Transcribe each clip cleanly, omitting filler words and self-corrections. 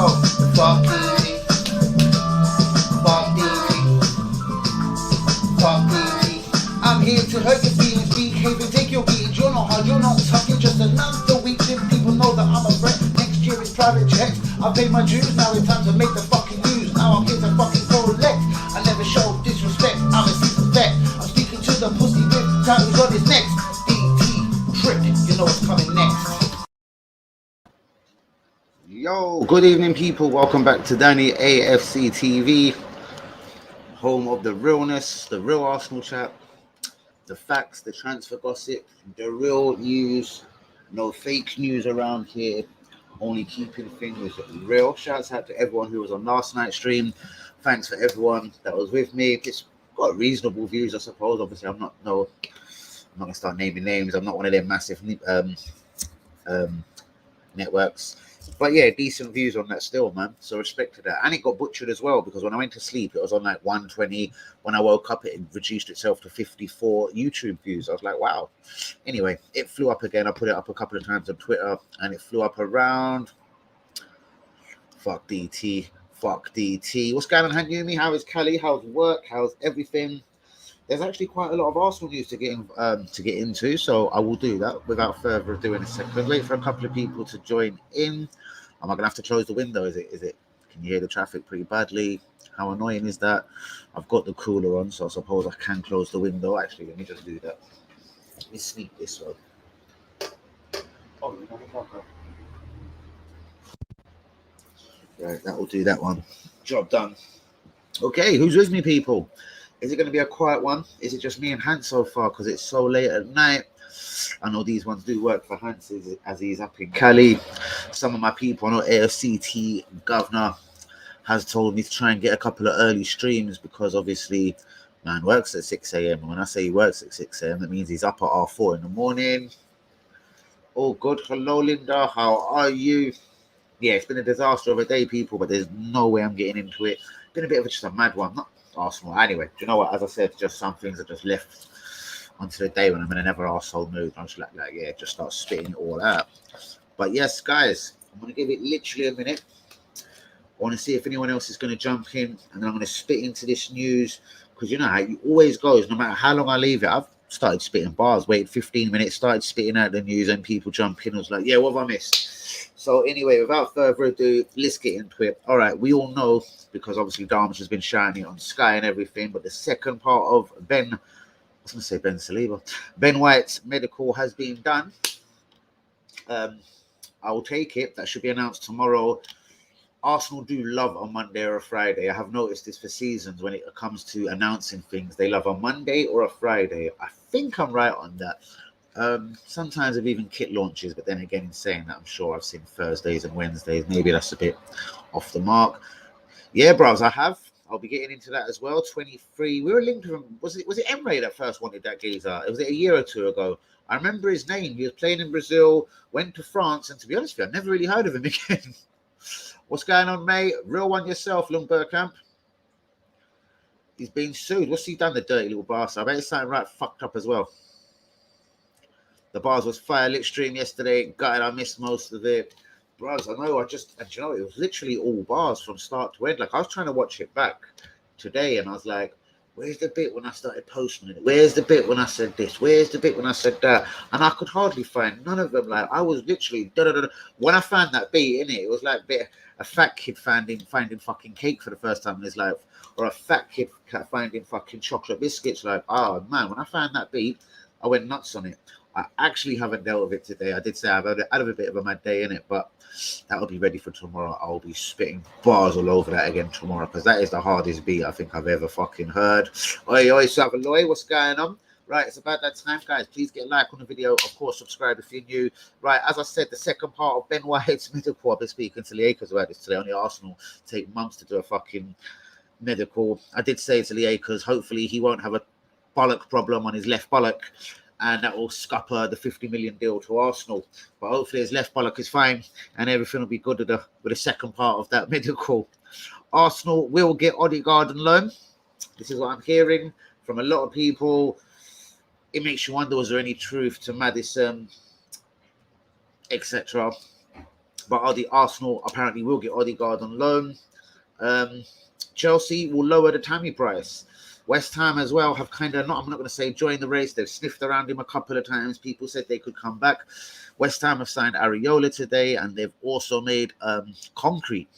Fuck easy. Fuck easy. Fuck easy. I'm here to hurt your feelings, behave and take your beatings. You're not hard, you're not tough, you're just another weak thing. People know that I'm a threat. Next year is private checks. I pay my dues, now it's time to make the fucking news. Now I'm here to fucking collect. I never show disrespect, I'm a seasoned vet. I'm speaking to the pussy with titles on his neck. DT trick, you know what's coming next. Yo, good evening, people. Welcome back to Danny AFC TV, home of the realness, the real Arsenal chat, the facts, the transfer gossip, the real news. No fake news around here. Only keeping things real. Shouts out to everyone who was on last night's stream. Thanks for everyone that was with me. It's got reasonable views, I suppose. Obviously, I'm not gonna start naming names. I'm not one of them massive networks. But yeah, decent views on that still, man. So respect to that. And it got butchered as well, because when I went to sleep, it was on like 120. When I woke up, it reduced itself to 54 YouTube views. I was like, wow. Anyway, it flew up again. I put it up a couple of times on Twitter, and it flew up around. Fuck DT. What's going on, Hanyumi? How is Cali? How's work? How's everything? There's actually quite a lot of Arsenal news to get into, so I will do that without further ado in a second. Wait for a couple of people to join in. Am I gonna have to close the window? Is it? Can you hear the traffic pretty badly? How annoying is that? I've got the cooler on, so I suppose I can close the window. Actually, let me just do that. Let me sneak this one. Oh, motherfucker. Right, that will do that one. Job done. Okay, who's with me, people? Is it going to be a quiet one? Is it just me and Hans so far because it's so late at night? I know these ones do work for Hans as he's up in Cali. Some of my people, I know AFCT Governor has told me to try and get a couple of early streams because obviously man works at 6 a.m. And when I say he works at 6 a.m., that means he's up at R4 in the morning. Oh, good. Hello, Linda. How are you? Yeah, it's been a disaster of a day, people, but there's no way I'm getting into it. Been a bit of just a mad one. Not Arsenal. Anyway, do you know what? As I said, just some things are just left onto the day when I'm in a never arsehole mood. I'm just like, yeah, just start spitting it all out. But yes, guys, I'm going to give it literally a minute. I want to see if anyone else is going to jump in, and then I'm going to spit into this news, because you know how it always goes. No matter how long I leave it, I've started spitting bars, waited 15 minutes, started spitting out the news, and people jump in. I was like, yeah, what have I missed? So anyway, without further ado, let's get into it. All right, we all know, because obviously Darmish has been shining on Sky and everything, but the second part of Ben White's medical has been done. I will take it. That should be announced tomorrow. Arsenal do love a Monday or a Friday. I have noticed this for seasons when it comes to announcing things. They love a Monday or a Friday. I think I'm right on that. Sometimes of even kit launches, but then again, in saying that, I'm sure I've seen Thursdays and Wednesdays. Maybe that's a bit off the mark. Yeah, bros, I have. I'll be getting into that as well. 23. We were linked to him. Was it Emre that first wanted that geezer? Was it a year or two ago? I remember his name. He was playing in Brazil, went to France, and to be honest with you, I've never really heard of him again. What's going on, mate? Real one yourself, Lundbergkamp. He's been sued. What's he done, the dirty little bastard? I bet it's something right fucked up as well. The bars was fire lit stream yesterday. Gutted, I missed most of it. Bros, I know, and you know, it was literally all bars from start to end. Like, I was trying to watch it back today, and I was like, where's the bit when I started posting it? Where's the bit when I said this? Where's the bit when I said that? And I could hardly find none of them. Like, I was literally, when I found that beat in it was like a fat kid finding fucking cake for the first time in his life, or a fat kid finding fucking chocolate biscuits. Like, oh man, when I found that beat, I went nuts on it. I actually haven't dealt with it today. I did say I've had a bit of a mad day in it, but that'll be ready for tomorrow. I'll be spitting bars all over that again tomorrow, because that is the hardest beat I think I've ever fucking heard. Oi, Savaloy, what's going on? Right, it's about that time, guys. Please get a like on the video. Of course, subscribe if you're new. Right, as I said, the second part of Ben White's medical. I've been speaking to Lacazette about this today. Only Arsenal take months to do a fucking medical. I did say to Lacazette, hopefully he won't have a bollock problem on his left bollock, and that will scupper the 50 million deal to Arsenal. But hopefully his left bollock is fine, and everything will be good with the second part of that medical. Arsenal will get Odegaard on loan. This is what I'm hearing from a lot of people. It makes you wonder, was there any truth to Madison, etc. but Arsenal apparently will get Odegaard on loan. Chelsea will lower the Tammy price. West Ham as well have kind of I'm not going to say joined the race. They've sniffed around him a couple of times. People said they could come back. West Ham have signed Areola today, and they've also made concrete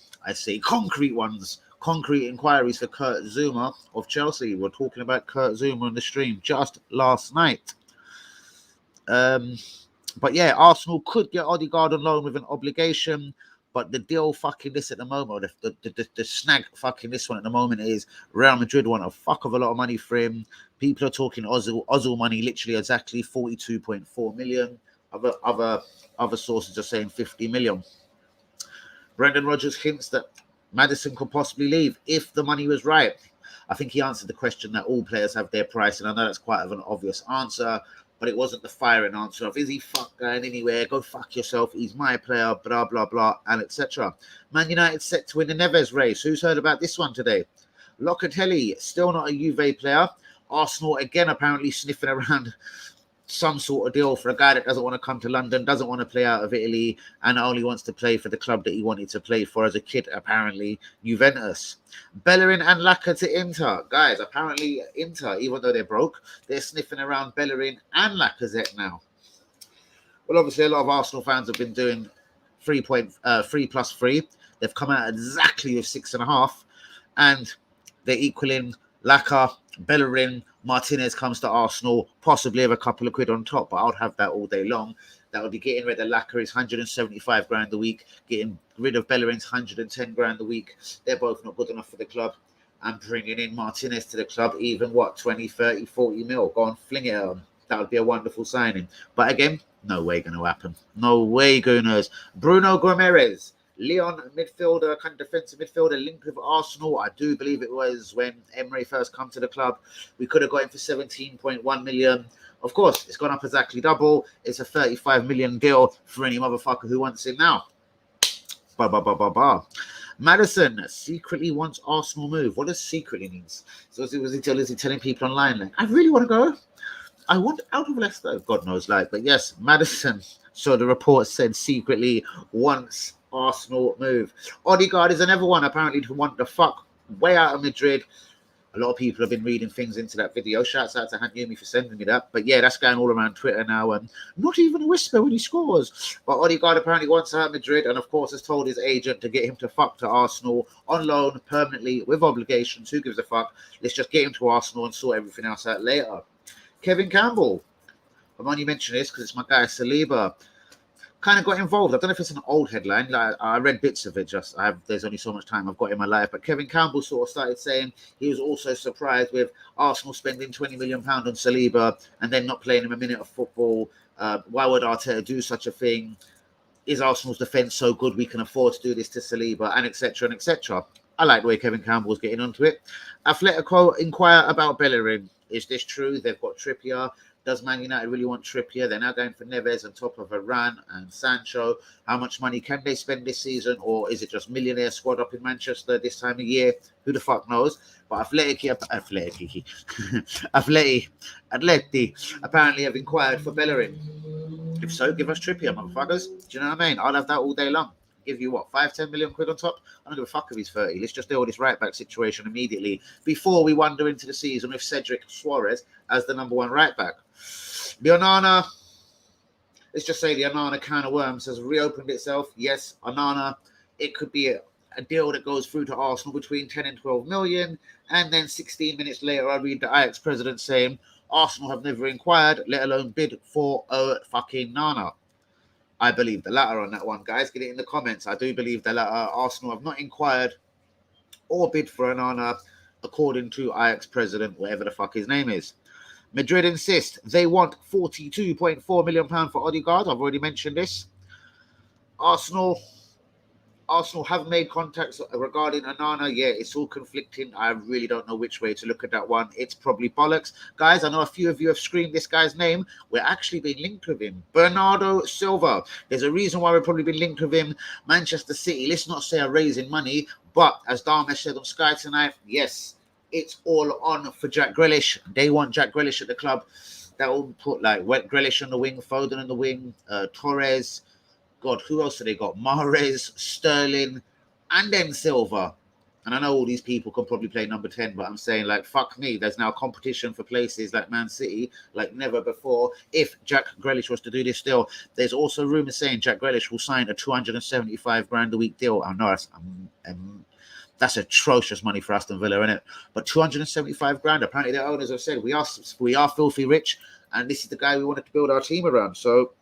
inquiries for Kurt Zouma of Chelsea. We're talking about Kurt Zouma on the stream just last night. But yeah, Arsenal could get Odegaard on loan with an obligation. But the deal fucking this at the moment, the snag fucking this one at the moment is Real Madrid want a fuck of a lot of money for him. People are talking Ozil money, literally exactly 42.4 million. Other sources are saying 50 million. Brendan Rodgers hints that Maddison could possibly leave if the money was right. I think he answered the question that all players have their price, and I know that's quite of an obvious answer, but it wasn't the firing answer of, is he fuck going anywhere? Go fuck yourself. He's my player, blah, blah, blah, and etc. Man United set to win the Neves race. Who's heard about this one today? Locatelli, still not a Juve player. Arsenal, again, apparently sniffing around some sort of deal for a guy that doesn't want to come to London, doesn't want to play out of Italy, and only wants to play for the club that he wanted to play for as a kid, apparently, Juventus. Bellerin and Lacazette to Inter. Guys, apparently Inter, even though they're broke, they're sniffing around Bellerin and Lacazette now. Well, obviously, a lot of Arsenal fans have been doing 3+3. They've come out exactly with 6.5, and they're equaling Lacazette, Bellerin, Martinez comes to Arsenal, possibly have a couple of quid on top, but I would have that all day long. That would be getting rid of Lacazette is 175 grand a week, getting rid of Bellerin's 110 grand a week. They're both not good enough for the club. And bringing in Martinez to the club, even 20, 30, 40 mil. Go on, fling it on. That would be a wonderful signing. But again, no way going to happen. No way, Gooners. Bruno Gomes. Leon, midfielder, kind of defensive midfielder, linked with Arsenal. I do believe it was when Emery first come to the club. We could have got him for 17.1 million. Of course, it's gone up exactly double. It's a 35 million deal for any motherfucker who wants him now. Maddison secretly wants Arsenal move. What does secretly means? So is he telling people online, like, I really want to go? I want out of Leicester. God knows, but yes, Maddison. So the report said secretly wants Arsenal move. Odegaard is another one apparently to want the fuck way out of Madrid. A lot of people have been reading things into that video. Shouts out to Hanyumi for sending me that. But yeah, that's going all around Twitter now. And not even a whisper when he scores. But Odegaard apparently wants out of Madrid, and of course has told his agent to get him to fuck to Arsenal on loan permanently with obligations. Who gives a fuck? Let's just get him to Arsenal and sort everything else out later. Kevin Campbell. I'm only mentioning this because it's my guy Saliba. Kind of got involved. I don't know if it's an old headline. I read bits of it. There's only so much time I've got in my life. But Kevin Campbell sort of started saying he was also surprised with Arsenal spending £20 million on Saliba and then not playing him a minute of football. Why would Arteta do such a thing? Is Arsenal's defence so good we can afford to do this to Saliba, and etc. and etc. I like the way Kevin Campbell's getting onto it. Atletico inquire about Bellerin. Is this true? They've got Trippier. Does Man United really want Trippier? They're now going for Neves on top of Varane and Sancho. How much money can they spend this season? Or is it just millionaire squad up in Manchester this time of year? Who the fuck knows? But Atleti apparently have inquired for Bellerin. If so, give us Trippier, motherfuckers. Do you know what I mean? I'll have that all day long. Give you 5-10 million quid on top. I don't give a fuck if he's 30. Let's just deal with this right back situation immediately before we wander into the season with Cedric Suarez as the number one right back. The Onana, let's just say the Onana can of worms has reopened itself. Yes, Onana, it could be a deal that goes through to Arsenal between 10 and 12 million. And then 16 minutes later, I read the Ajax president saying Arsenal have never inquired, let alone bid for a fucking Nana. I believe the latter on that one, guys. Get it in the comments. I do believe the latter. Arsenal have not inquired or bid for Onana, according to Ajax president, whatever the fuck his name is. Madrid insist they want £42.4 million for Odegaard. I've already mentioned this. Arsenal have made contacts regarding Onana. Yeah, it's all conflicting. I really don't know which way to look at that one. It's probably bollocks. Guys, I know a few of you have screamed this guy's name. We're actually being linked with him. Bernardo Silva. There's a reason why we've probably been linked with him. Manchester City, let's not say are raising money, but as Dharmesh said on Sky tonight, yes, it's all on for Jack Grealish. They want Jack Grealish at the club. That will put Grealish on the wing, Foden on the wing, Torres, God, who else have they got? Mahrez, Sterling, and then Silva. And I know all these people can probably play number 10, but I'm saying, like, fuck me. There's now competition for places like Man City, like never before. If Jack Grealish was to do this deal, there's also rumours saying Jack Grealish will sign a 275 grand a week deal. I know that's atrocious money for Aston Villa, isn't it? But 275 grand. Apparently, their owners have said we are filthy rich, and this is the guy we wanted to build our team around. So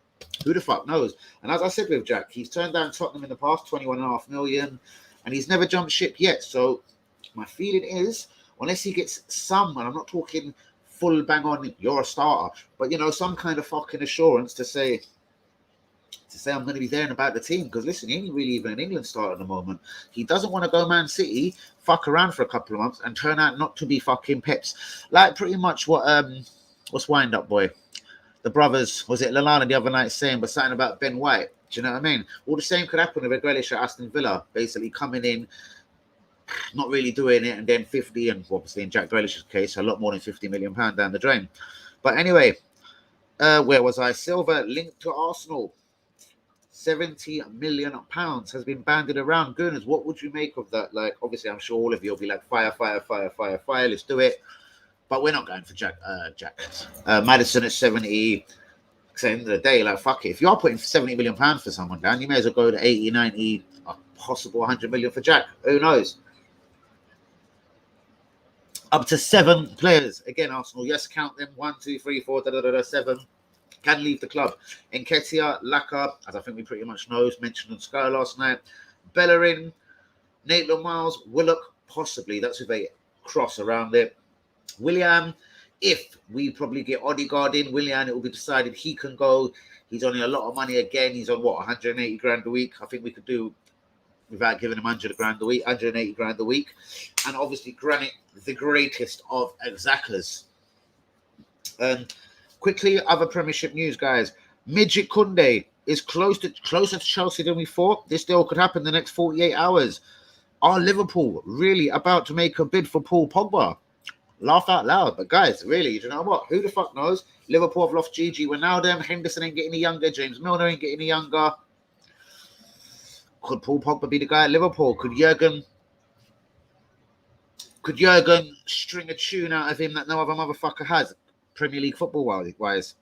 who the fuck knows? And as I said with Jack, he's turned down Tottenham in the past, 21.5 million. And he's never jumped ship yet. So my feeling is, unless he gets some, and I'm not talking full bang on, you're a starter, but, you know, some kind of fucking assurance to say I'm going to be there and about the team. Because listen, he ain't really even an England starter at the moment. He doesn't want to go Man City, fuck around for a couple of months and turn out not to be fucking Peps. Like pretty much what's Wind Up Boy? The brothers, was it Lallana the other night saying, but something about Ben White. Do you know what I mean? All the same could happen with a Grealish at Aston Villa, basically coming in, not really doing it, and then 50, and obviously in Jack Grealish's case, a lot more than £50 million down the drain. But anyway, where was I? Silva linked to Arsenal. £70 million has been banded around. Goodness, what would you make of that? Like, obviously, I'm sure all of you will be like, fire, let's do it. But we're not going for Jack. Maddison at 70. Because at the end of the day, like, fuck it. If you are putting £70 million for someone down, you may as well go to 80, 90, a possible 100 million for Jack. Who knows? Up to 7 players. Again, Arsenal, yes, count them. 1, 2, 3, 4, 7. Can leave the club. Nketiah, Laka, as I think we pretty much know, mentioned on Sky last night. Bellerin, Maitland Miles, Willock, possibly. That's with a cross around it. Willian, if we probably get Odegaard in, Willian, it will be decided he can go. He's on a lot of money again. He's on, 180 grand a week. I think we could do without giving him 100 grand a week, 180 grand a week. And obviously, Granit, the greatest of Xhakas. Quickly, other Premiership news, guys. Midget Kunde is closer to Chelsea than we thought. This deal could happen in the next 48 hours. Are Liverpool really about to make a bid for Paul Pogba? Laugh out loud, but guys, really, do you know what? Who the fuck knows? Liverpool have lost Gigi Wijnaldum. Henderson ain't getting any younger. James Milner ain't getting any younger. Could Paul Pogba be the guy at Liverpool? Could Jurgen string a tune out of him that no other motherfucker has, Premier League football-wise?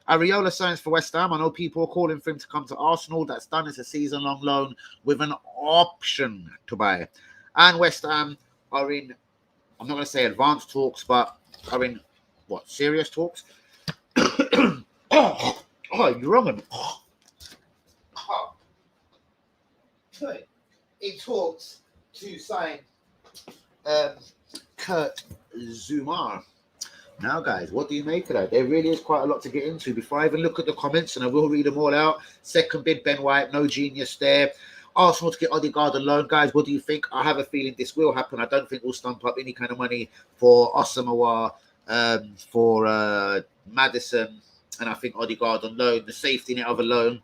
Areola signs for West Ham. I know people are calling for him to come to Arsenal. That's done. It's a season-long loan with an option to buy. And West Ham are in, I'm not going to say advanced talks, but are in, serious talks? You're wrong. It talks to sign Kurt Zouma. Now, guys, what do you make of that? There really is quite a lot to get into. Before I even look at the comments, and I will read them all out. Second bid, Ben White, no genius there. Arsenal to get Odegaard alone. Guys, what do you think? I have a feeling this will happen. I don't think we'll stump up any kind of money for Asamoah, for Maddison, and I think Odegaard on loan, the safety net of a loan,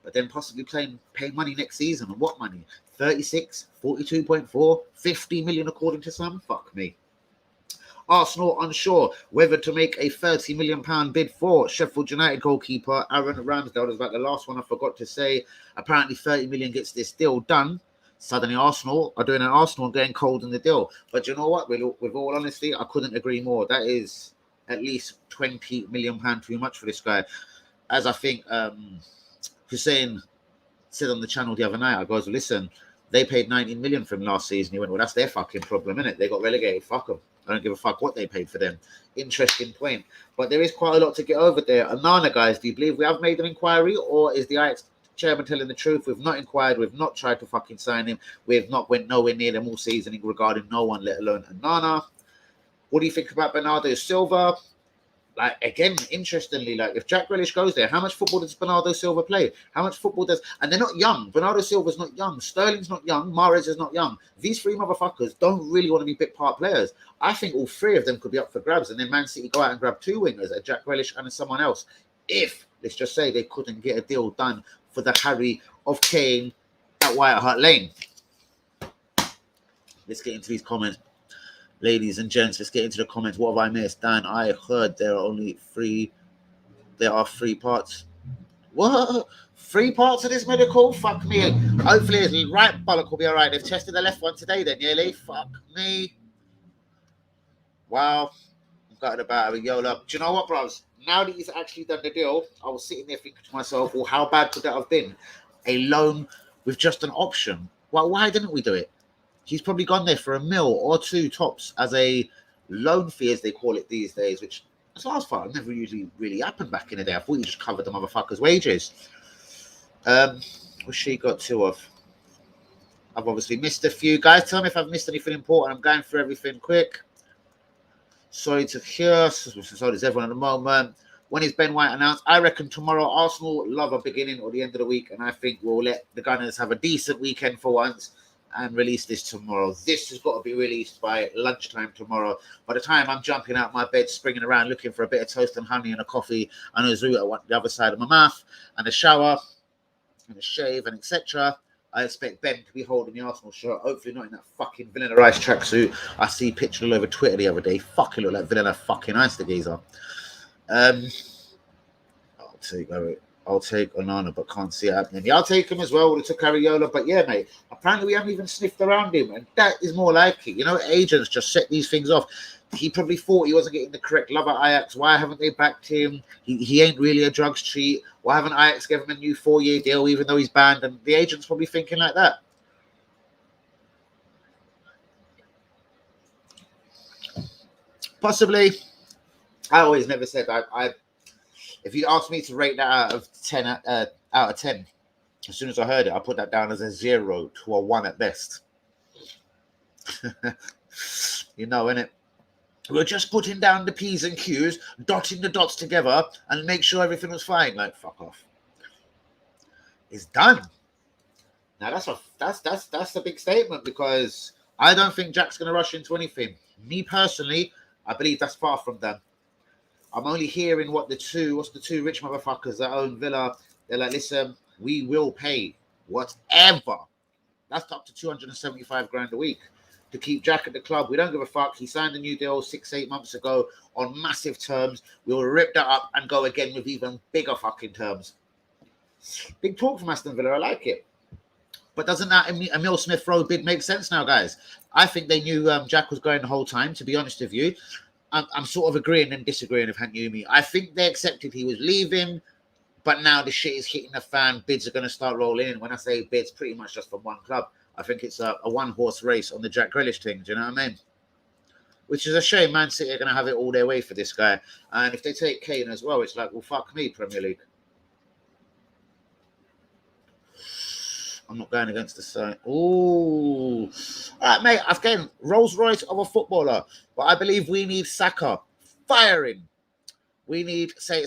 but then possibly pay money next season. And what money? 36, 42.4, 50 million according to some? Fuck me. Arsenal unsure whether to make a £30 million bid for Sheffield United goalkeeper Aaron Ramsdale. That was about the last one I forgot to say. Apparently 30 million gets this deal done. Suddenly Arsenal are doing an Arsenal and getting cold in the deal. But you know what? With all honesty, I couldn't agree more. That is at least £20 million too much for this guy. As I think Hussein said on the channel the other night, I goes, listen, they paid 19 million for him last season. He went, well, that's their fucking problem, innit? They got relegated. Fuck them. I don't give a fuck what they paid for them. Interesting point. But there is quite a lot to get over there. Anana, guys, do you believe we have made an inquiry, or is the Ajax chairman telling the truth? We've not inquired. We've not tried to fucking sign him. We've not went nowhere near them all season regarding no one, let alone Anana. What do you think about Bernardo Silva? Like, again, interestingly, like, if Jack Grealish goes there, how much football does Bernardo Silva play? How much football does... And they're not young. Bernardo Silva's not young. Sterling's not young. Mahrez is not young. These three motherfuckers don't really want to be big part players. I think all three of them could be up for grabs, and then Man City go out and grab 2 wingers, a Jack Grealish and someone else. If, let's just say, they couldn't get a deal done for the Harry of Kane at White Hart Lane. Let's get into these comments. Ladies and gents, let's get into the comments. What have I missed? Dan, I heard there are 3 parts. What? 3 parts of this medical? Fuck me. Hopefully his right bollock will be alright. They've tested the left one today then, nearly. Fuck me. Wow. I'm gutted about it, Yola. Do you know what, bros? Now that he's actually done the deal, I was sitting there thinking to myself, well, how bad could that have been? A loan with just an option. Well, why didn't we do it? He's probably gone there for $1 million or 2 tops as a loan fee, as they call it these days, which, as far as far, never usually really happened back in the day. I thought you just covered the motherfucker's wages. What's she got 2 of? I've obviously missed a few. Guys, tell me if I've missed anything important. I'm going through everything quick. Sorry to hear. So does everyone at the moment. When is Ben White announced? I reckon tomorrow. Arsenal love a beginning or the end of the week, and I think we'll let the Gunners have a decent weekend for once and release this tomorrow. This has got to be released by lunchtime tomorrow. By the time I'm jumping out my bed, springing around, looking for a bit of toast and honey and a coffee and a zoo at the other side of my mouth and a shower and a shave and etc., I expect Ben to be holding the Arsenal shirt. Hopefully not in that fucking Vanilla Ice tracksuit I see pictured all over Twitter the other day. Fucking look like Vanilla fucking Ice, the geezer. I'll take Onana, but can't see it happening. Yeah, I'll take him as well. Would have took Ariola, but yeah, mate. Apparently we haven't even sniffed around him, and that is more like it. You know, agents just set these things off. He probably thought he wasn't getting the correct love at Ajax. Why haven't they backed him? He ain't really a drugs cheat. Why haven't Ajax given him a new 4-year deal, even though he's banned? And the agent's probably thinking like that. Possibly. I always never said I if you asked me to rate that out of 10, as soon as I heard it, I put that down as a 0 to a 1 at best. You know, innit? We're just putting down the P's and Q's, dotting the dots together, and make sure everything was fine. Like, fuck off. It's done. Now that's a big statement, because I don't think Jack's gonna rush into anything. Me personally, I believe that's far from done. I'm only hearing what's the two rich motherfuckers that own Villa. They're like, listen, we will pay whatever. That's up to 275 grand a week to keep Jack at the club. We don't give a fuck. He signed a new deal 6-8 months ago on massive terms. We'll rip that up and go again with even bigger fucking terms. Big talk from Aston Villa. I like it. But doesn't that Emil Smith Rowe bid make sense now, guys? I think they knew Jack was going the whole time, to be honest with you. I'm sort of agreeing and disagreeing with Hanyumi. I think they accepted he was leaving, but now the shit is hitting the fan. Bids are going to start rolling in. When I say bids, pretty much just from one club. I think it's a one-horse race on the Jack Grealish thing. Do you know what I mean? Which is a shame. Man City are going to have it all their way for this guy. And if they take Kane as well, it's like, well, fuck me, Premier League. I'm not going against the side. Ooh. All right, mate. Again, Rolls Royce of a footballer. But I believe we need Saka firing. We need, say,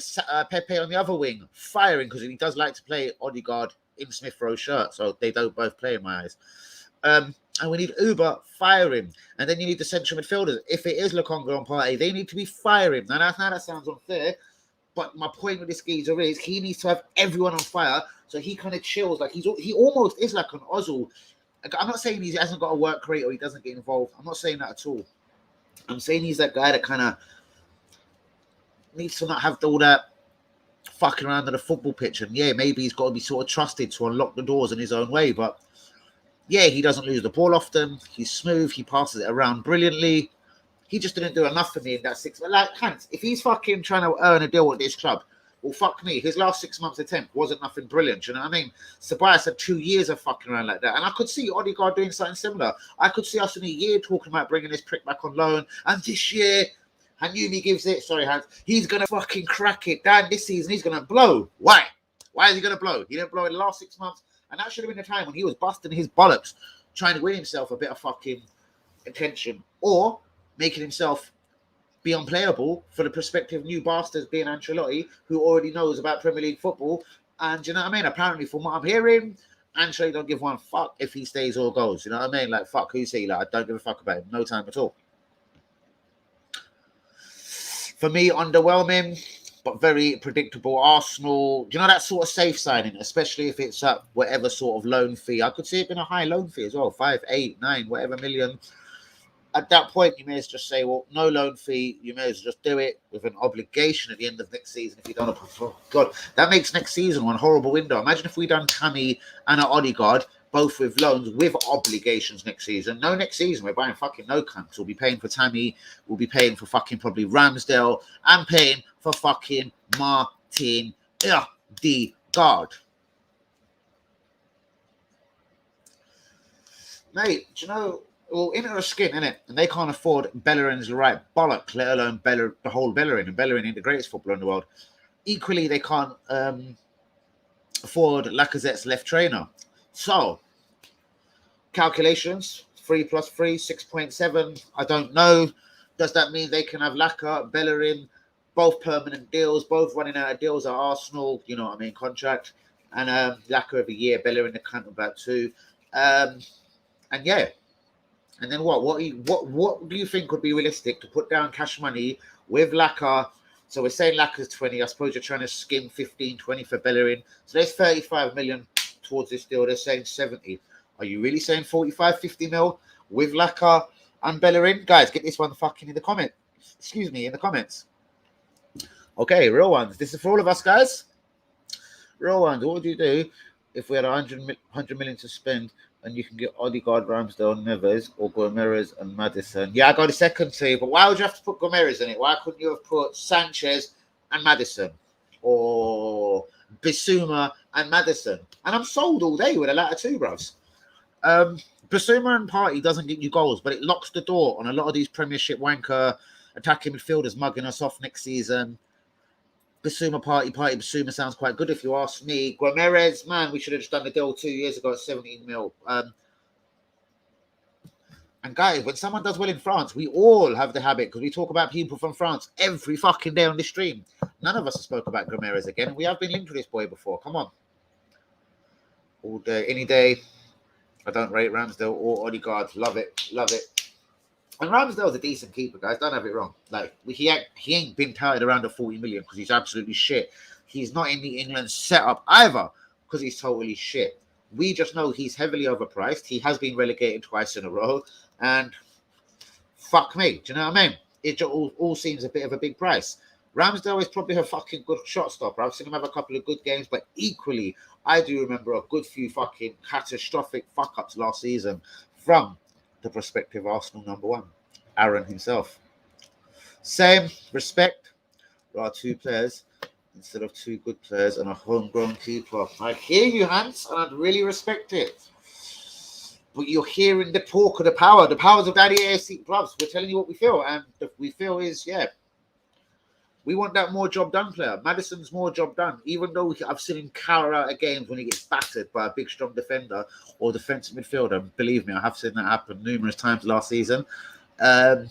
Pepe on the other wing firing, because he does like to play Odegaard in Smith Rowe's shirt. So they don't both play in my eyes. And we need Uber firing. And then you need the central midfielders. If it is Lokonga and Partey, they need to be firing. Now that sounds unfair. But my point with this geezer is he needs to have everyone on fire, so he kind of chills. Like he almost is like an Ozil. Like, I'm not saying he hasn't got a work rate or he doesn't get involved. I'm not saying that at all. I'm saying he's that guy that kind of needs to not have all that fucking around on the football pitch. And yeah, maybe he's got to be sort of trusted to unlock the doors in his own way. But yeah, he doesn't lose the ball often. He's smooth. He passes it around brilliantly. He just didn't do enough for me in that 6 months. Like, Hans, if he's fucking trying to earn a deal with this club, well, fuck me. His last 6 months attempt wasn't nothing brilliant. You know what I mean? Ceballos had 2 years of fucking around like that. And I could see Odegaard doing something similar. I could see us in a year talking about bringing this prick back on loan. And this year, Hanyumi gives it. Sorry, Hans. He's going to fucking crack it down this season. He's going to blow. Why? Why is he going to blow? He didn't blow in the last 6 months. And that should have been the time when he was busting his bollocks, trying to win himself a bit of fucking attention. Or making himself be unplayable for the prospective new bastards being Ancelotti, who already knows about Premier League football. And you know what I mean? Apparently, from what I'm hearing, Ancelotti don't give one fuck if he stays or goes. You know what I mean? Like, fuck, who's he? Like, I don't give a fuck about him. No time at all. For me, underwhelming, but very predictable. Arsenal, you know, that sort of safe signing, especially if it's at whatever sort of loan fee. I could see it being a high loan fee as well, 5, 8, 9, whatever million. at that point, you may as well just say, well, no loan fee. You may as well just do it with an obligation at the end of next season if you don't perform. God, that makes next season one horrible window. Imagine if we done Tammy and an Odegaard, both with loans, with obligations next season. No, next season, we're buying fucking no cunts. We'll be paying for Tammy. We'll be paying for fucking probably Ramsdale. And paying for fucking Martinez. Odegaard. Mate, do you know... Well, Inter are skin, innit? And they can't afford Bellerin's right bollock, let alone the whole Bellerin. And Bellerin ain't the greatest footballer in the world. Equally, they can't afford Lacazette's left trainer. So, calculations, 3 plus 3, 6.7. I don't know. Does that mean they can have Laka, Bellerin, both permanent deals, both running out of deals at Arsenal, you know what I mean, contract. And Laka every year, Bellerin the count about 2. And yeah. And then what do you think would be realistic to put down cash money with Laka? So we're saying Laka's 20. I suppose you're trying to skim 15, 20 for Bellerin. So there's 35 million towards this deal. They're saying 70. Are you really saying 45, 50 mil with Laka and Bellerin? Guys, get this one fucking in the comment. Excuse me, in the comments. Okay, real ones. This is for all of us, guys. Real ones. What would you do if we had 100 million to spend and you can get Odegaard, Ramsdale, Neves, or Gomez and Maddison? Yeah, I got a second too, but why would you have to put Gomez in it? Why couldn't you have put Sanchez and Maddison? Or Bissouma and Maddison? And I'm sold all day with the latter two, bros. Bissouma and Partey doesn't get you goals, but it locks the door on a lot of these Premiership wanker attacking midfielders mugging us off next season. Bissouma, Bissouma sounds quite good if you ask me. Gomez, man, we should have just done the deal 2 years ago at 17 mil. And guys, when someone does well in France, we all have the habit, because we talk about people from France every fucking day on this stream. None of us have spoke about Gomez again. We have been linked to this boy before. Come on. All day, any day. I don't rate Ramsdale or Odegaard. Love it. Love it. And Ramsdale's a decent keeper, guys. Don't have it wrong. Like, he ain't been touted around the 40 million because he's absolutely shit. He's not in the England setup either because he's totally shit. We just know he's heavily overpriced. He has been relegated twice in a row. And fuck me. Do you know what I mean? It all seems a bit of a big price. Ramsdale is probably a fucking good shot stopper. I've seen him have a couple of good games, but equally, I do remember a good few fucking catastrophic fuck-ups last season from the prospective Arsenal number 1, Aaron himself. Same respect. There are 2 players instead of 2 good players and a homegrown keeper. I hear you, Hans, and I'd really respect it. But you're hearing the talk of the powers of Daddy AFC clubs. We're telling you what we feel, and what we feel is, yeah, we want that more job done player. Maddison's more job done. Even though I've seen him cower out of games when he gets battered by a big, strong defender or defensive midfielder. Believe me, I have seen that happen numerous times last season. That's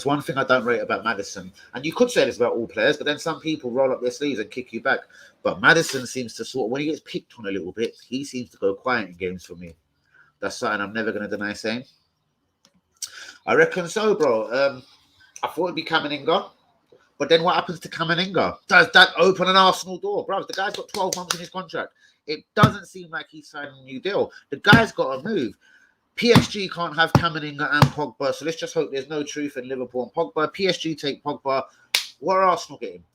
one thing I don't rate about Maddison. And you could say this about all players, but then some people roll up their sleeves and kick you back. But Maddison seems to sort of, when he gets picked on a little bit, he seems to go quiet in games for me. That's something I'm never going to deny saying. I reckon so, bro. I thought it'd be Kameninga, but then what happens to Kameninga? Does that open an Arsenal door? Bro, the guy's got 12 months in his contract. It doesn't seem like he's signing a new deal. The guy's got to move. PSG can't have Kameninga and Pogba, so let's just hope there's no truth in Liverpool and Pogba. PSG take Pogba. What are Arsenal getting?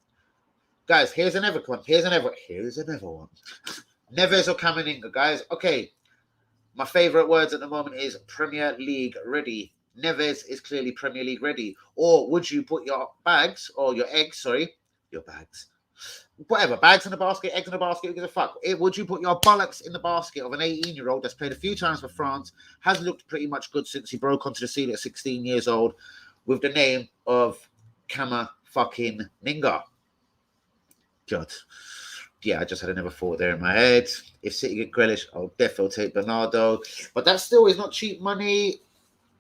Guys, here's another one. Here's another one. Neves or Kameninga, guys. Okay, my favourite words at the moment is Premier League ready. Neves is clearly Premier League ready. Or would you put your bags, or your eggs, your bags, whatever, bags in the basket, eggs in the basket, who gives a fuck? Would you put your bollocks in the basket of an 18-year-old that's played a few times for France, has looked pretty much good since he broke onto the scene at 16 years old, with the name of Kama fucking Ninga? God. Yeah, I just had another thought there in my head. If City get Grealish, I'll definitely take Bernardo. But that still is not cheap money.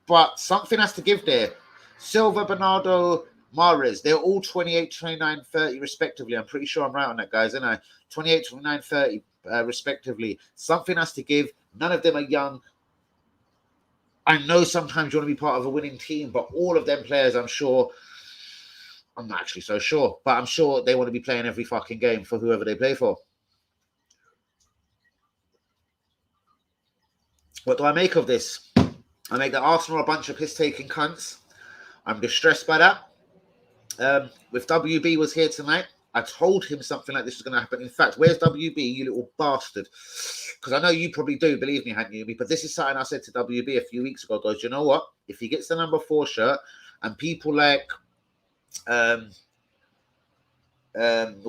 But something has to give there. Silva, Bernardo, Mahrez, they're all 28, 29, 30 respectively. I'm pretty sure I'm right on that, guys, aren't I? 28, 29, 30 respectively. Something has to give. None of them are young. I know sometimes you want to be part of a winning team, but all of them players, I'm sure, I'm not actually so sure, but I'm sure they want to be playing every fucking game for whoever they play for. What do I make of this? I make the Arsenal a bunch of piss-taking cunts. I'm distressed by that. If WB was here tonight, I told him something like this was going to happen. In fact, where's WB, you little bastard? Because I know you probably do, believe me, Hanyumi, but this is something I said to WB a few weeks ago. Goes, you know what? If he gets the number 4 shirt and people like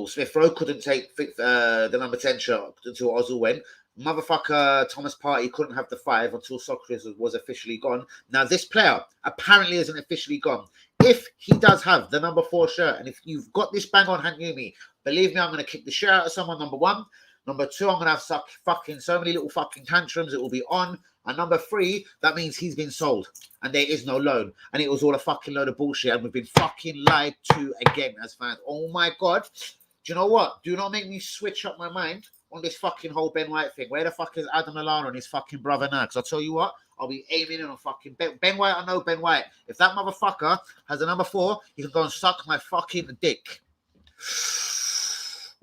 Smith Rowe couldn't take the number 10 shirt until Ozil went. Motherfucker Thomas Partey couldn't have the 5 until Socrates was officially gone. Now, this player apparently isn't officially gone. If he does have the number 4 shirt, and if you've got this bang on Hanyumi, believe me, I'm going to kick the shit out of someone, number 1. Number 2, I'm going to have so many little fucking tantrums, it will be on. And number 3, that means he's been sold. And there is no loan. And it was all a fucking load of bullshit. And we've been fucking lied to again as fans. Oh my God. Do you know what? Do not make me switch up my mind on this fucking whole Ben White thing. Where the fuck is Adam Lallana and his fucking brother now? Because I'll tell you what, I'll be aiming in on fucking Ben White. I know Ben White. If that motherfucker has a number 4, he can go and suck my fucking dick.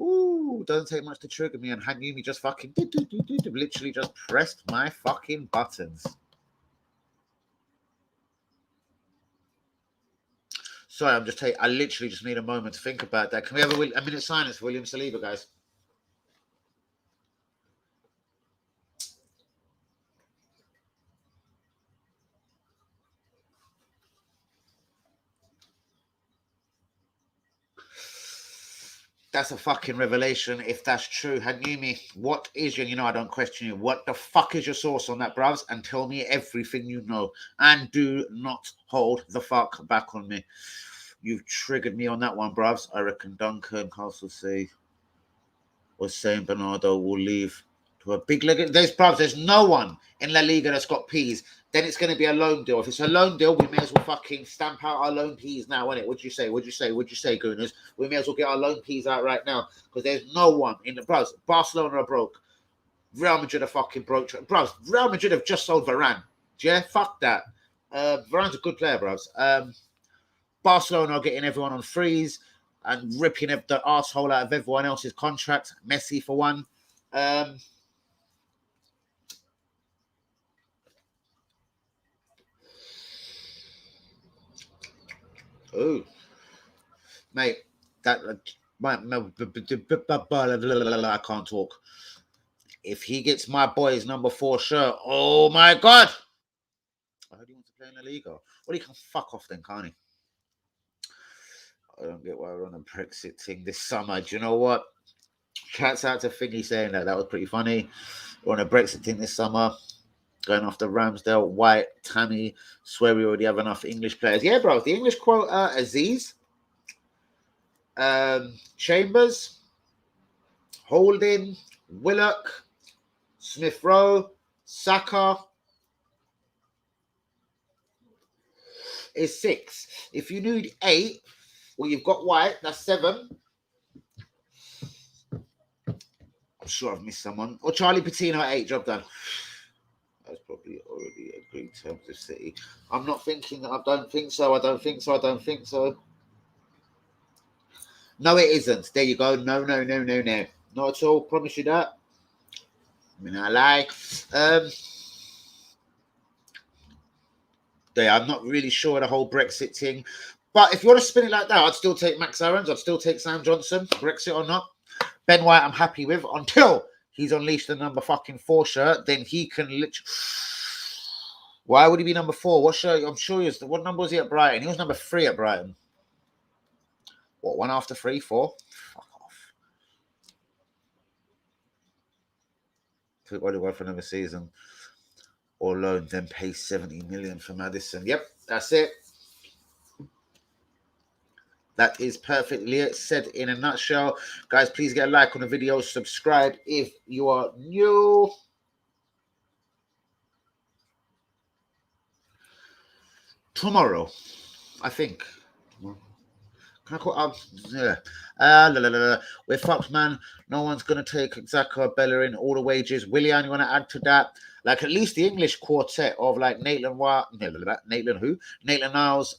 Ooh, doesn't take much to trigger me, and Hanyumi just fucking literally just pressed my fucking buttons. Sorry, I literally just need a moment to think about that. Can we have a minute silence for William Saliba, guys? That's a fucking revelation if that's true. Hanyumi, what is your, I don't question you. What the fuck is your source on that, bruvs? And tell me everything you know. And do not hold the fuck back on me. You've triggered me on that one, bruvs. I reckon Duncan Castle was saying Bernardo will leave to a big league. There's no one in La Liga that's got P's. Then it's going to be a loan deal. If it's a loan deal, we may as well fucking stamp out our loan P's now, innit? What'd you say, Gooners? We may as well get our loan P's out right now because there's no one in the bros. Barcelona are broke. Real Madrid are fucking broke. Bros, Real Madrid have just sold Varane. Yeah, fuck that. Varane's a good player, bros. Barcelona are getting everyone on freeze and ripping the arsehole out of everyone else's contract. Messi for one. Oh, mate, I can't talk. If he gets my boy's number 4 shirt, oh my God! I heard he wants to play in La Liga. Well, he can fuck off then, can't he? I don't get why we're on a Brexit thing this summer. Do you know what? Shouts out to Thingy saying that. That was pretty funny. We're on a Brexit thing this summer. Going after Ramsdale, White, Tammy. Swear we already have enough English players. Yeah, bro. The English quota, Aziz, Chambers, Holding, Willock, Smith Rowe, Saka is 6. If you need 8, well, you've got White, that's 7. I'm sure I've missed someone. Or Charlie Patino at 8, job done. That's probably already agreed terms of City. I'm not thinking that. I don't think so. No, it isn't. There you go. No. Not at all. Promise you that. I mean, I lie. I'm not really sure of the whole Brexit thing. But if you want to spin it like that, I'd still take Max Aarons. I'd still take Sam Johnson. Brexit or not. Ben White, I'm happy with until he's unleashed the number fucking 4 shirt. Then he can literally. Why would he be number 4? What shirt? I'm sure he was. What number was he at Brighton? He was number 3 at Brighton. What, 1 after 3, 4? Fuck off. Took Odegaard for another season or loan, then pay 70 million for Maddison. Yep, that's it. That is perfectly said in a nutshell. Guys, please get a like on the video. Subscribe if you are new. Tomorrow, I think. Can I call? Yeah. We're fucked, man. No one's going to take Xhaka or Bellerin, all the wages. Willian, you want to add to that? Like, at least the English quartet of, like, Maitland Niles,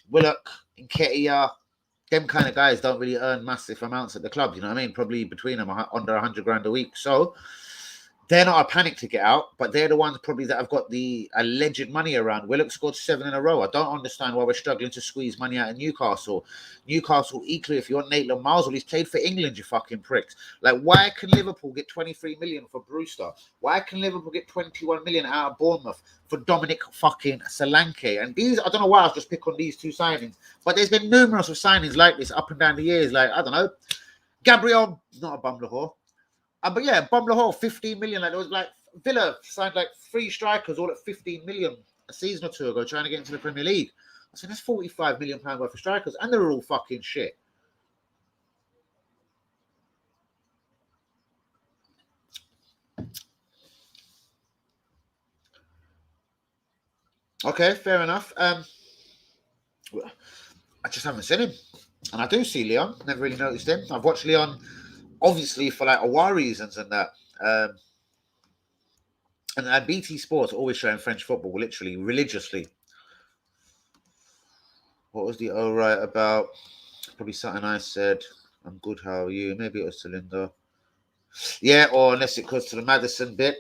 Willock, Nketiah, them kind of guys don't really earn massive amounts at the club, you know what I mean? Probably between them under 100 grand a week. So They're not a panic to get out, but they're the ones probably that have got the alleged money around. Willock scored 7 in a row. I don't understand why we're struggling to squeeze money out of Newcastle. Newcastle, equally, if you want Maitland Miles, well, he's played for England, you fucking pricks. Like, why can Liverpool get 23 million for Brewster? Why can Liverpool get 21 million out of Bournemouth for Dominic fucking Solanke? And these, I don't know why I was just pick on these two signings, but there's been numerous of signings like this up and down the years. Like, I don't know, Gabriel, not a bum whore. But yeah, Bumble 15 million. Like, there was like Villa signed like 3 strikers all at 15 million a season or 2 ago, trying to get into the Premier League. I said that's 45 million pound worth of strikers, and they're all fucking shit. Okay, fair enough. I just haven't seen him, and I do see Leon. Never really noticed him. I've watched Leon, obviously for like away reasons and that. And BT Sports always showing French football, literally, religiously. What was the right about? Probably something I said. I'm good, how are you? Maybe it was Cylinder. Yeah, or unless it goes to the Madison bit.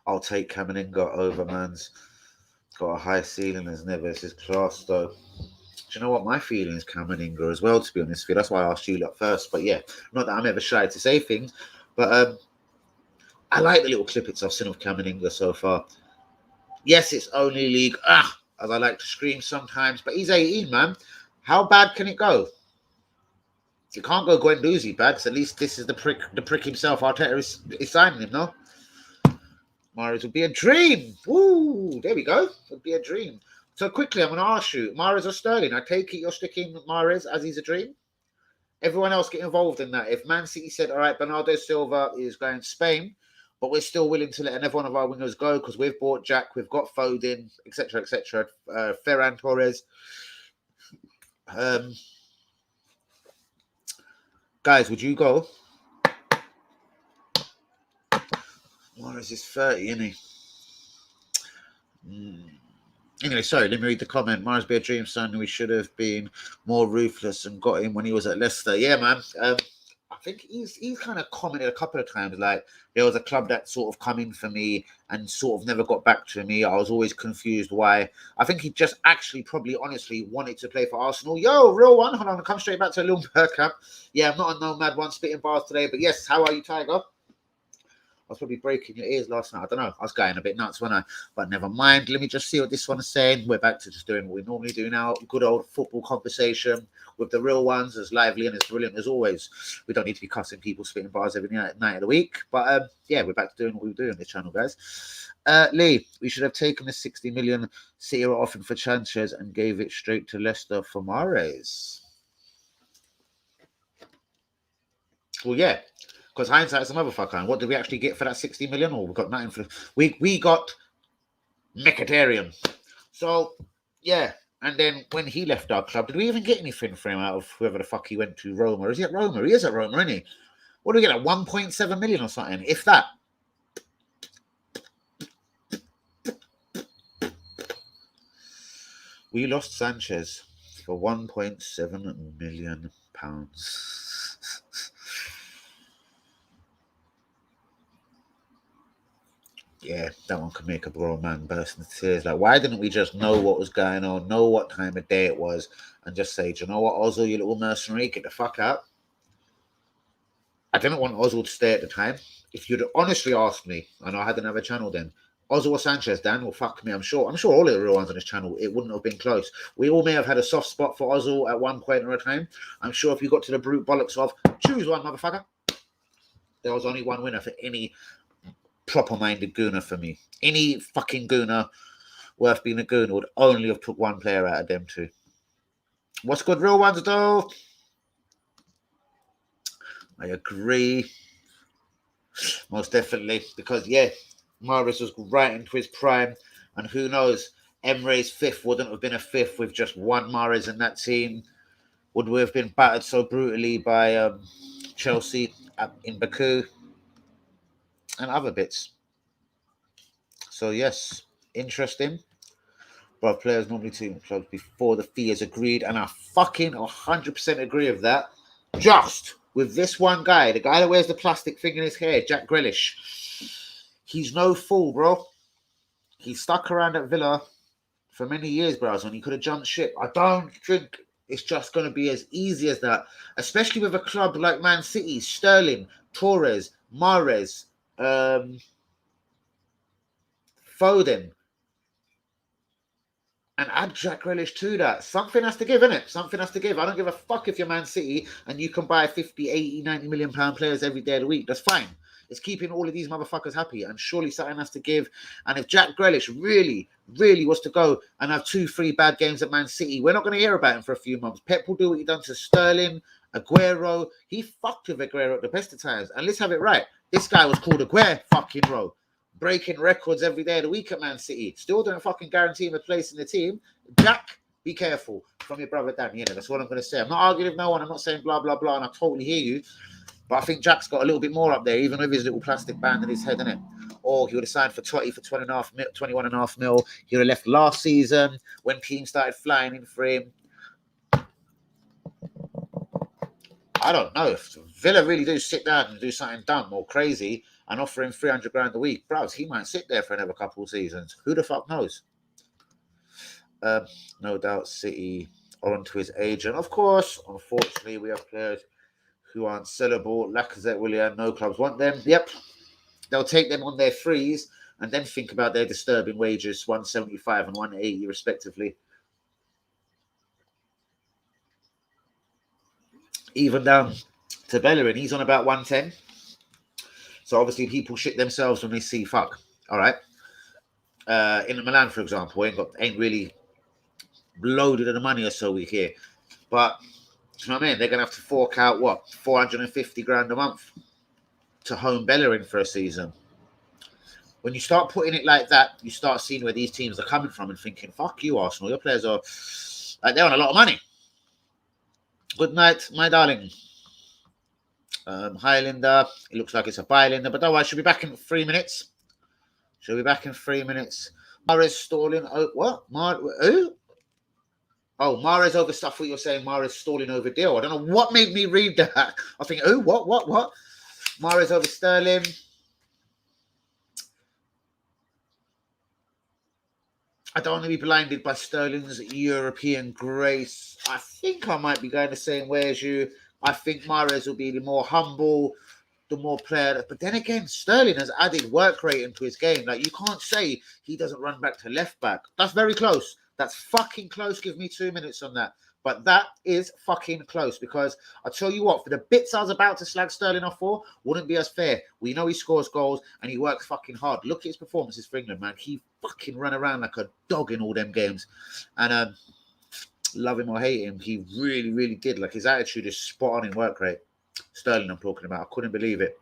I'll take Kameninga over, man's. Got a high ceiling as Neves. His class, though. Do you know what? My feeling is Kameninga as well, to be honest with you. That's why I asked you lot first. But yeah, not that I'm ever shy to say things. But I like the little clippets I've seen of Kameninga so far. Yes, it's only league, as I like to scream sometimes, but he's 18, man. How bad can it go? You can't go Guendouzi bad, because at least this is the prick himself. Arteta is signing him, no? Mahrez would be a dream. Woo, there we go. Would be a dream. So quickly, I'm going to ask you, Mahrez or Sterling? I take it you're sticking Mahrez as he's a dream? Everyone else get involved in that. If Man City said, all right, Bernardo Silva is going to Spain, but we're still willing to let another one of our wingers go because we've bought Jack, we've got Foden, etc., etc. Ferran Torres. Guys, would you go? Mahrez is 30, isn't he? Anyway, sorry, let me read the comment. Mahrez be a dream son. We should have been more ruthless and got him when he was at Leicester. Yeah, man. I think he's kind of commented a couple of times, like, there was a club that sort of come in for me and sort of never got back to me. I was always confused why. I think he just actually probably honestly wanted to play for Arsenal. Yo, real one. Hold on, I'll come straight back to a little Bergkamp. Yeah, I'm not a nomad one spitting bars today, but yes, how are you, Tiger? I was probably breaking your ears last night. I don't know. I was going a bit nuts, wasn't I? But never mind. Let me just see what this one is saying. We're back to just doing what we normally do now. Good old football conversation with the real ones, as lively and as brilliant as always. We don't need to be cussing people, spitting bars every night of the week. But yeah, we're back to doing what we do on this channel, guys. Lee, we should have taken the 60 million City were offering for Sanchez and gave it straight to Leicester for Mahrez. Well, yeah. Because hindsight's a motherfucker. And what did we actually get for that 60 million? Or we got nothing for... We got Mkhitaryan. So, yeah. And then when he left our club, did we even get anything for him out of whoever the fuck he went to? Roma? Is he at Roma? He is at Roma, isn't he? What do we get? 1.7 million or something? If that. We lost Sanchez for 1.7 million pounds. Yeah, that one could make a grown man burst into tears. Like, why didn't we just know what was going on, know what time of day it was, and just say, do you know what, Ozil, you little mercenary, get the fuck out? I didn't want Ozil to stay at the time. If you'd honestly asked me, I know I had another channel then, Ozil or Sanchez, Dan, well, fuck me, I'm sure all of the real ones on this channel, it wouldn't have been close. We all may have had a soft spot for Ozil at one point or a time. I'm sure if you got to the brute bollocks of, choose one, motherfucker, there was only one winner for any proper-minded gooner for me. Any fucking gooner worth being a gooner would only have took one player out of them two. What's good, real ones, though? I agree. Most definitely. Because, yeah, Mahrez was right into his prime. And who knows, Emre's fifth wouldn't have been a fifth with just one Mahrez in that team. Would we have been battered so brutally by Chelsea in Baku? And other bits. So, yes, interesting. But players normally team clubs before the fee is agreed. And I fucking 100% agree with that. Just with this one guy, the guy that wears the plastic thing in his hair, Jack Grealish. He's no fool, bro. He stuck around at Villa for many years, bro, and he could have jumped ship. I don't think it's just going to be as easy as that, especially with a club like Man City, Sterling, Torres, Mahrez, Foden, and add Jack Grealish to that. Something has to give, innit? Something has to give. I don't give a fuck if you're Man City and you can buy 50, 80, 90 million pound players every day of the week. That's fine. It's keeping all of these motherfuckers happy, and surely something has to give. And if Jack Grealish really, really was to go and have 2-3 bad games at Man City, we're not going to hear about him for a few months. Pep will do what he done to Sterling, Aguero. He fucked with Aguero at the best of times. And let's have it right. This guy was called Aguero fucking Rowe, breaking records every day of the week at Man City. Still don't fucking guarantee him a place in the team. Jack, be careful from your brother Danny. You know, that's what I'm going to say. I'm not arguing with no one. I'm not saying blah, blah, blah. And I totally hear you. But I think Jack's got a little bit more up there, even with his little plastic band in his head, innit? Or he would have signed for 21.5 mil. He would have left last season when teams started flying in for him. I don't know. If Villa really do sit down and do something dumb or crazy and offer him 300 grand a week, bros, he might sit there for another couple of seasons. Who the fuck knows? No doubt City are onto his agent. Of course, unfortunately, we have players who aren't sellable. Lacazette, Willian, no clubs want them. Yep. They'll take them on their frees and then think about their disturbing wages, 175 and 180 respectively. Even down to Bellerin, he's on about 110. So obviously people shit themselves when they see fuck. All right. In Milan, for example, ain't really loaded of the money or so we hear. But you know what I mean? They're going to have to fork out, 450 grand a month to home Bellerin for a season. When you start putting it like that, you start seeing where these teams are coming from and thinking, fuck you, Arsenal. Your players are, like, they're on a lot of money. Good night, my darling. Highlander. It looks like it's a Bylander, but don't worry, she'll be back in 3 minutes. Mahrez stalling. Oh, what? Who? Oh, Mahrez over stuff. What you're saying, Mahrez stalling over deal. I don't know what made me read that. I think, oh, what? Mahrez over Sterling. I don't want to be blinded by Sterling's European grace. I think I might be going the same way as you. I think Mahrez will be the more humble, the more player. But then again, Sterling has added work rate into his game. Like, you can't say he doesn't run back to left back. That's very close. That's fucking close. Give me 2 minutes on that. But that is fucking close, because I tell you what, for the bits I was about to slag Sterling off for, wouldn't be as fair. We know he scores goals and he works fucking hard. Look at his performances for England, man. He fucking ran around like a dog in all them games. And love him or hate him, he really, really did. Like, his attitude is spot on in work rate. Sterling I'm talking about. I couldn't believe it.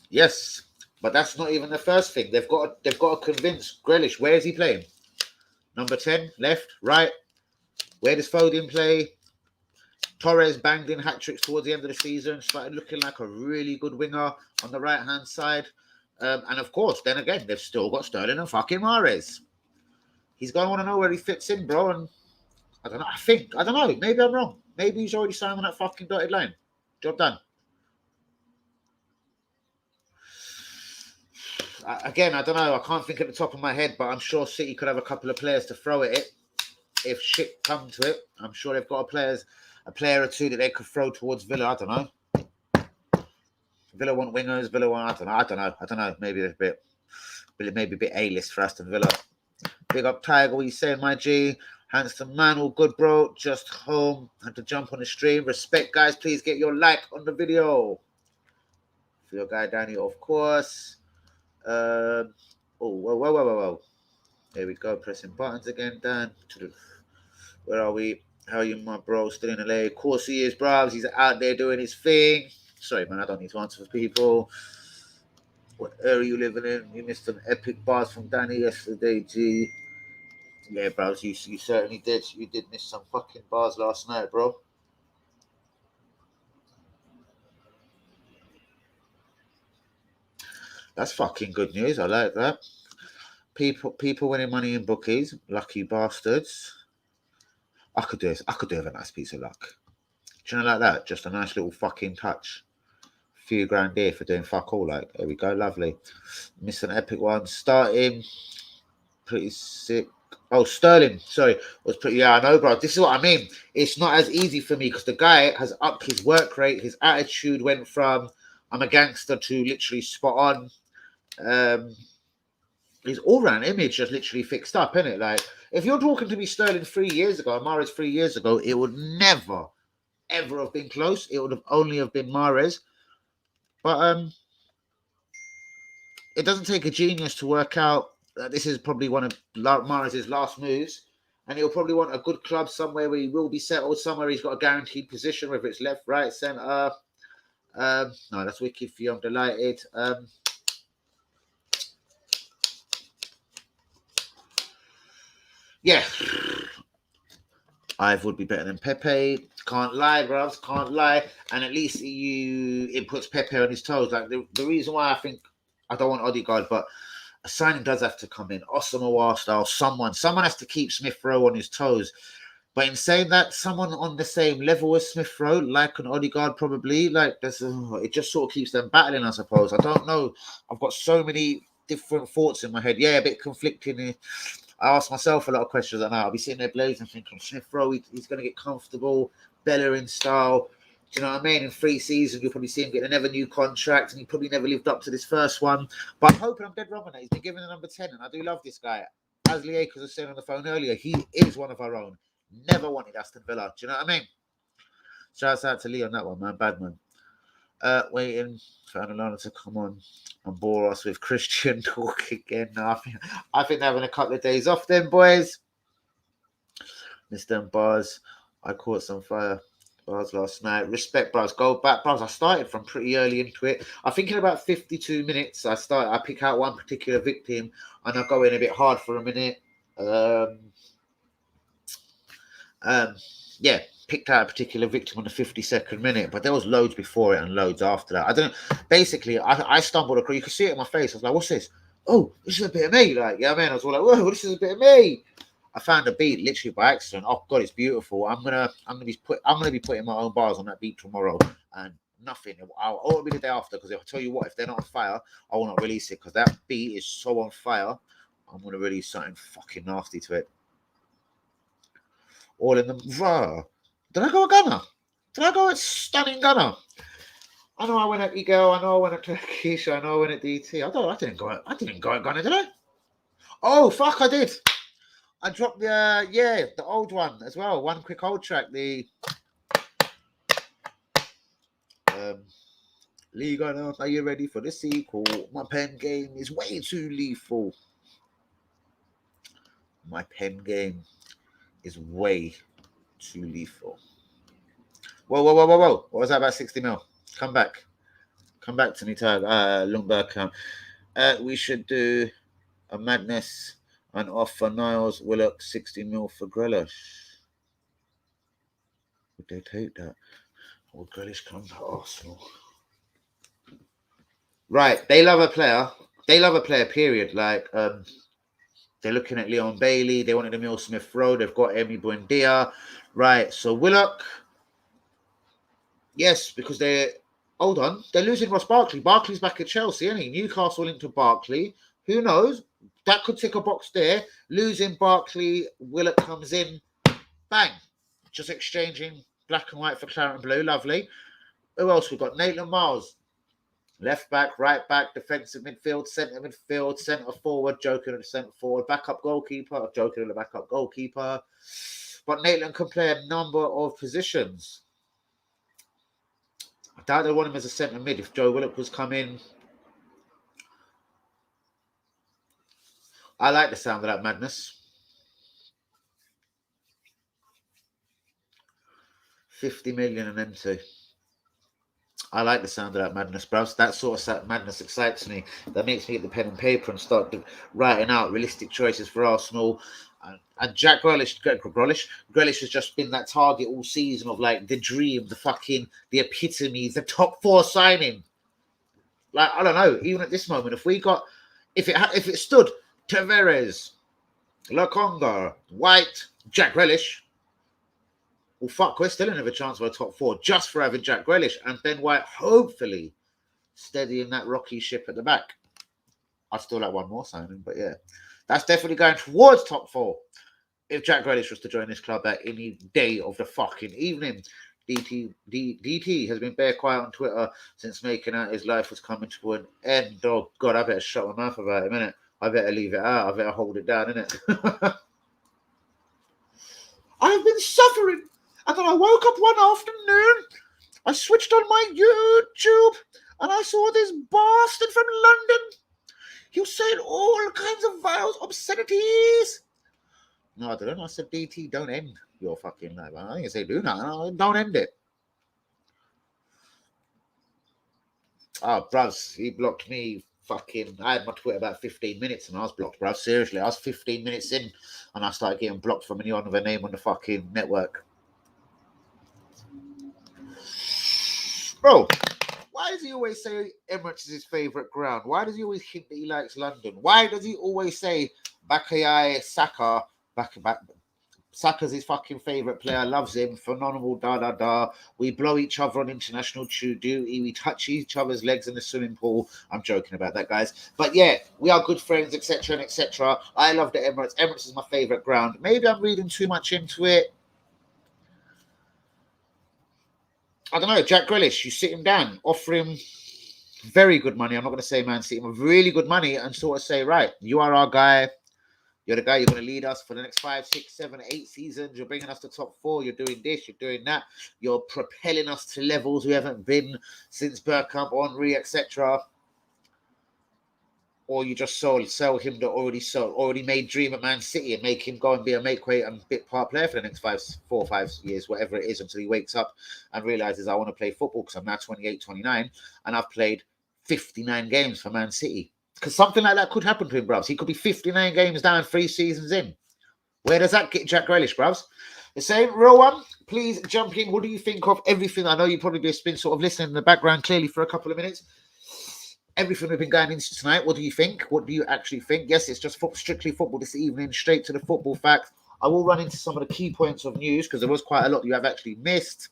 Yes, but that's not even the first thing. They've got to convince Grealish. Where is he playing? Number 10, left, right. Where does Foden play? Torres banged in hat-tricks towards the end of the season. Started looking like a really good winger on the right-hand side. And of course, then again, they've still got Sterling and fucking Mahrez. He's going to want to know where he fits in, bro. And I don't know. Maybe I'm wrong. Maybe he's already signed on that fucking dotted line. Job done. Again, I don't know. I can't think at the top of my head, but I'm sure City could have a couple of players to throw at it if shit comes to it. I'm sure they've got a player or two that they could throw towards Villa. I don't know. Villa want wingers. Villa want, I don't know. Maybe a bit A-list for Aston Villa. Big up Tiger. What you saying, my G? Handsome man, all good, bro. Just home. Had to jump on the stream. Respect, guys. Please get your like on the video. For your guy, Danny, of course. Whoa. There we go. Pressing buttons again, Dan. Where are we? How are you, my bro? Still in LA? Of course he is, bro. He's out there doing his thing. Sorry, man. I don't need to answer for people. What area are you living in? You missed some epic bars from Danny yesterday, G. Yeah, bro. You certainly did. You did miss some fucking bars last night, bro. That's fucking good news. I like that. People winning money in bookies. Lucky bastards. I could do this. I could do with a nice piece of luck. Do you know, like that? Just a nice little fucking touch. Few grand here for doing fuck all. Like, there we go, lovely. Missed an epic one. Starting pretty sick. Oh, Sterling, sorry, was pretty. Yeah, I know, bro. This is what I mean. It's not as easy for me because the guy has upped his work rate. His attitude went from I'm a gangster to literally spot on. His all-round image just literally fixed up, isn't it? Like, if you're talking to me Sterling 3 years ago, Mahrez 3 years ago, it would never, ever have been close. It would have only have been Mahrez. But it doesn't take a genius to work out that this is probably one of Mahrez's last moves, and he'll probably want a good club somewhere where he will be settled, somewhere he's got a guaranteed position, whether it's left, right, centre. No, that's wicked for you. I'm delighted. Yeah, I would be better than Pepe. Can't lie, bruv. Can't lie. And at least it puts Pepe on his toes. Like the reason why I think I don't want Odegaard, but a signing does have to come in. Asamoah style. Someone has to keep Smith Rowe on his toes. But in saying that, someone on the same level as Smith Rowe, like an Odegaard, probably, like it just sort of keeps them battling, I suppose. I don't know. I've got so many different thoughts in my head. Yeah, a bit conflicting. I ask myself a lot of questions. I know I'll be sitting there blazing, thinking Smith Rowe, he's going to get comfortable, Bellerin style. Do you know what I mean? In 3 seasons, you'll probably see him get another new contract, and he probably never lived up to this first one. But I'm hoping I'm dead wrong on that. He's been given the number 10, and I do love this guy. As Lee Akers was saying on the phone earlier, he is one of our own. Never wanted Aston Villa. Do you know what I mean? Shouts out to Lee on that one, man. Bad man. Waiting for Anilana to come on and bore us with Christian talk again. No, I think they're having a couple of days off then, boys. Missed them bars. I caught some fire bars last night. Respect, bros. Go back, bros. I started from pretty early into it. I think in about 52 minutes, I pick out one particular victim and I go in a bit hard for a minute. Yeah, picked out a particular victim on the 52nd minute, but there was loads before it and loads after that. I don't know. Basically, I stumbled across. You could see it in my face. I was like, "What's this? Oh, this is a bit of me." Like, yeah, man. I was all like, "Whoa, this is a bit of me." I found a beat literally by accident. Oh God, it's beautiful. I'm gonna be putting my own bars on that beat tomorrow, and nothing. It'll be the day after because I'll tell you what, if they're not on fire, I will not release it because that beat is so on fire. I'm gonna release something fucking nasty to it. All in the Did I go a Gunner? Did I go a stunning Gunner? I know I went at Ego. I know I went at Turkish. I know I went at DT. I didn't go at Gunner, did I? Oh fuck, I did. I dropped the old one as well. One quick old track. The Liga. Are you ready for the sequel? My pen game is way too lethal. My pen game is way too lethal. Whoa. What was that about 60 mil? Come back to me, Tag. Lundberg. We should do a madness and offer Niles Willock 60 mil for Grealish. Would they take that? Would Grealish come to Arsenal? Right, they love a player. Period. Like, they're looking at Leon Bailey. They wanted Emil Smith Rowe. They've got Emi Buendia. Right, so Willock. Yes, because they're losing Ross Barkley. Barkley's back at Chelsea, isn't he? Newcastle linked to Barkley. Who knows? That could tick a box there. Losing Barkley, Willock comes in. Bang. Just exchanging black and white for claret and blue. Lovely. Who else? We've got Nathan Miles. Left back, right back, defensive midfield, centre forward, joking at the centre forward, backup goalkeeper, joking at the backup goalkeeper. But Nathan can play a number of positions. I doubt they want him as a centre mid if Joe Willock was coming. I like the sound of that madness. 50 million and them two. I like the sound of that madness, bro. That sort of madness excites me. That makes me get the pen and paper and start writing out realistic choices for Arsenal. And Jack Grealish has just been that target all season of like the dream, the epitome, the top 4 signing. Like, I don't know, even at this moment, if it stood Tavares, Lokonga, White, Jack Grealish, Well, fuck, we're still in a chance for a top 4 just for having Jack Grealish and Ben White, hopefully steadying that rocky ship at the back. I'd still like one more signing, but yeah, that's definitely going towards top 4. If Jack Grealish was to join this club at any day of the fucking evening. DT has been bare quiet on Twitter since making out his life was coming to an end. Oh, God, I better shut my mouth about it, innit? I better leave it out. I better hold it down, innit? I have been suffering. And then I woke up one afternoon. I switched on my YouTube and I saw this bastard from London. He was saying all kinds of vile obscenities. No, I didn't. I said, DT, don't end your fucking life. I didn't say do nothing. No, don't end it. Oh, bruvs, he blocked me. Fucking, I had my Twitter about 15 minutes and I was blocked, bruv. Seriously, I was 15 minutes in and I started getting blocked from anyone with a name on the fucking network. Bro, why does he always say Emirates is his favourite ground? Why does he always hint that he likes London? Why does he always say Bakaye Saka, Saka's his fucking favourite player, loves him, phenomenal, We blow each other on international duty, we touch each other's legs in the swimming pool. I'm joking about that, guys. But yeah, we are good friends, etc. and etc. I love the Emirates. Emirates is my favourite ground. Maybe I'm reading too much into it. I don't know, Jack Grealish, you sit him down, offer him very good money. I'm not going to say Man City, really good money and sort of say, right, you are our guy. You're the guy, you're going to lead us for the next 5, 6, 7, 8 seasons. You're bringing us to top 4. You're doing this, you're doing that. You're propelling us to levels we haven't been since Bergkamp, Henry, etc. Or you just sell him the already made dream at Man City and make him go and be a make-weight and bit part player for the next 4 or 5 years, whatever it is, until he wakes up and realizes I want to play football because I'm now 28, 29, and I've played 59 games for Man City. Because something like that could happen to him, bruvs. He could be 59 games down, 3 seasons in. Where does that get Jack Grealish, bruvs? The same, real one. Please jump in. What do you think of everything? I know you've probably been sort of listening in the background clearly for a couple of minutes. Everything we've been going into tonight, what do you think? What do you actually think? Yes, it's just strictly football this evening, straight to the football facts. I will run into some of the key points of news because there was quite a lot you have actually missed.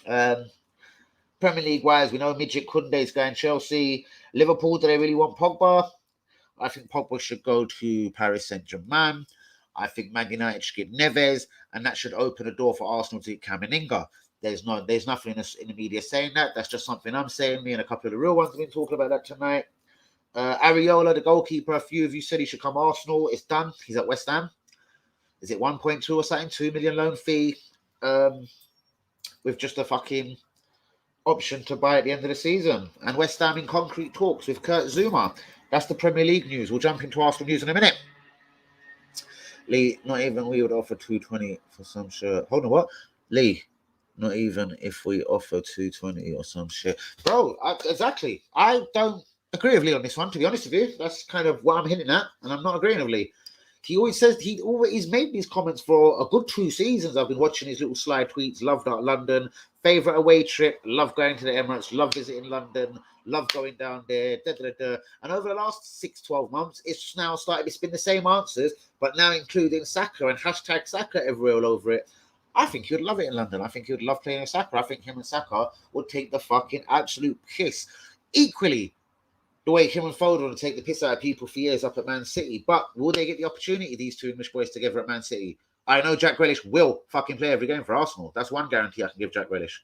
Premier League-wise, we know Midget Koundé's going Chelsea. Liverpool, do they really want Pogba? I think Pogba should go to Paris Saint-Germain. I think Man United should get Neves, and that should open a door for Arsenal to get Camavinga. There's nothing in the media saying that. That's just something I'm saying. Me and a couple of the real ones have been talking about that tonight. Areola, the goalkeeper, a few of you said he should come Arsenal. It's done. He's at West Ham. Is it 1.2 or something? 2 million loan fee with just a fucking option to buy at the end of the season. And West Ham in concrete talks with Kurt Zouma. That's the Premier League news. We'll jump into Arsenal news in a minute. Lee, not even we would offer 220 for some shirt. Hold on, what? Lee, not even if we offer 220 or some shit. Bro, exactly. I don't agree with Lee on this one, to be honest with you. That's kind of what I'm hinting at, and I'm not agreeing with Lee. He always says he's made these comments for a good 2 seasons. I've been watching his little slide tweets. Loved London. Favorite away trip. Love going to the Emirates. Love visiting London. Love going down there. And over the last 6, 12 months, it's now started. It's been the same answers, but now including Saka and hashtag Saka everywhere all over it. I think he would love it in London. I think he would love playing with Saka. I think him and Saka would take the fucking absolute piss. Equally, the way him and Foden would take the piss out of people for years up at Man City. But will they get the opportunity, these 2 English boys, together at Man City? I know Jack Grealish will fucking play every game for Arsenal. That's one guarantee I can give Jack Grealish.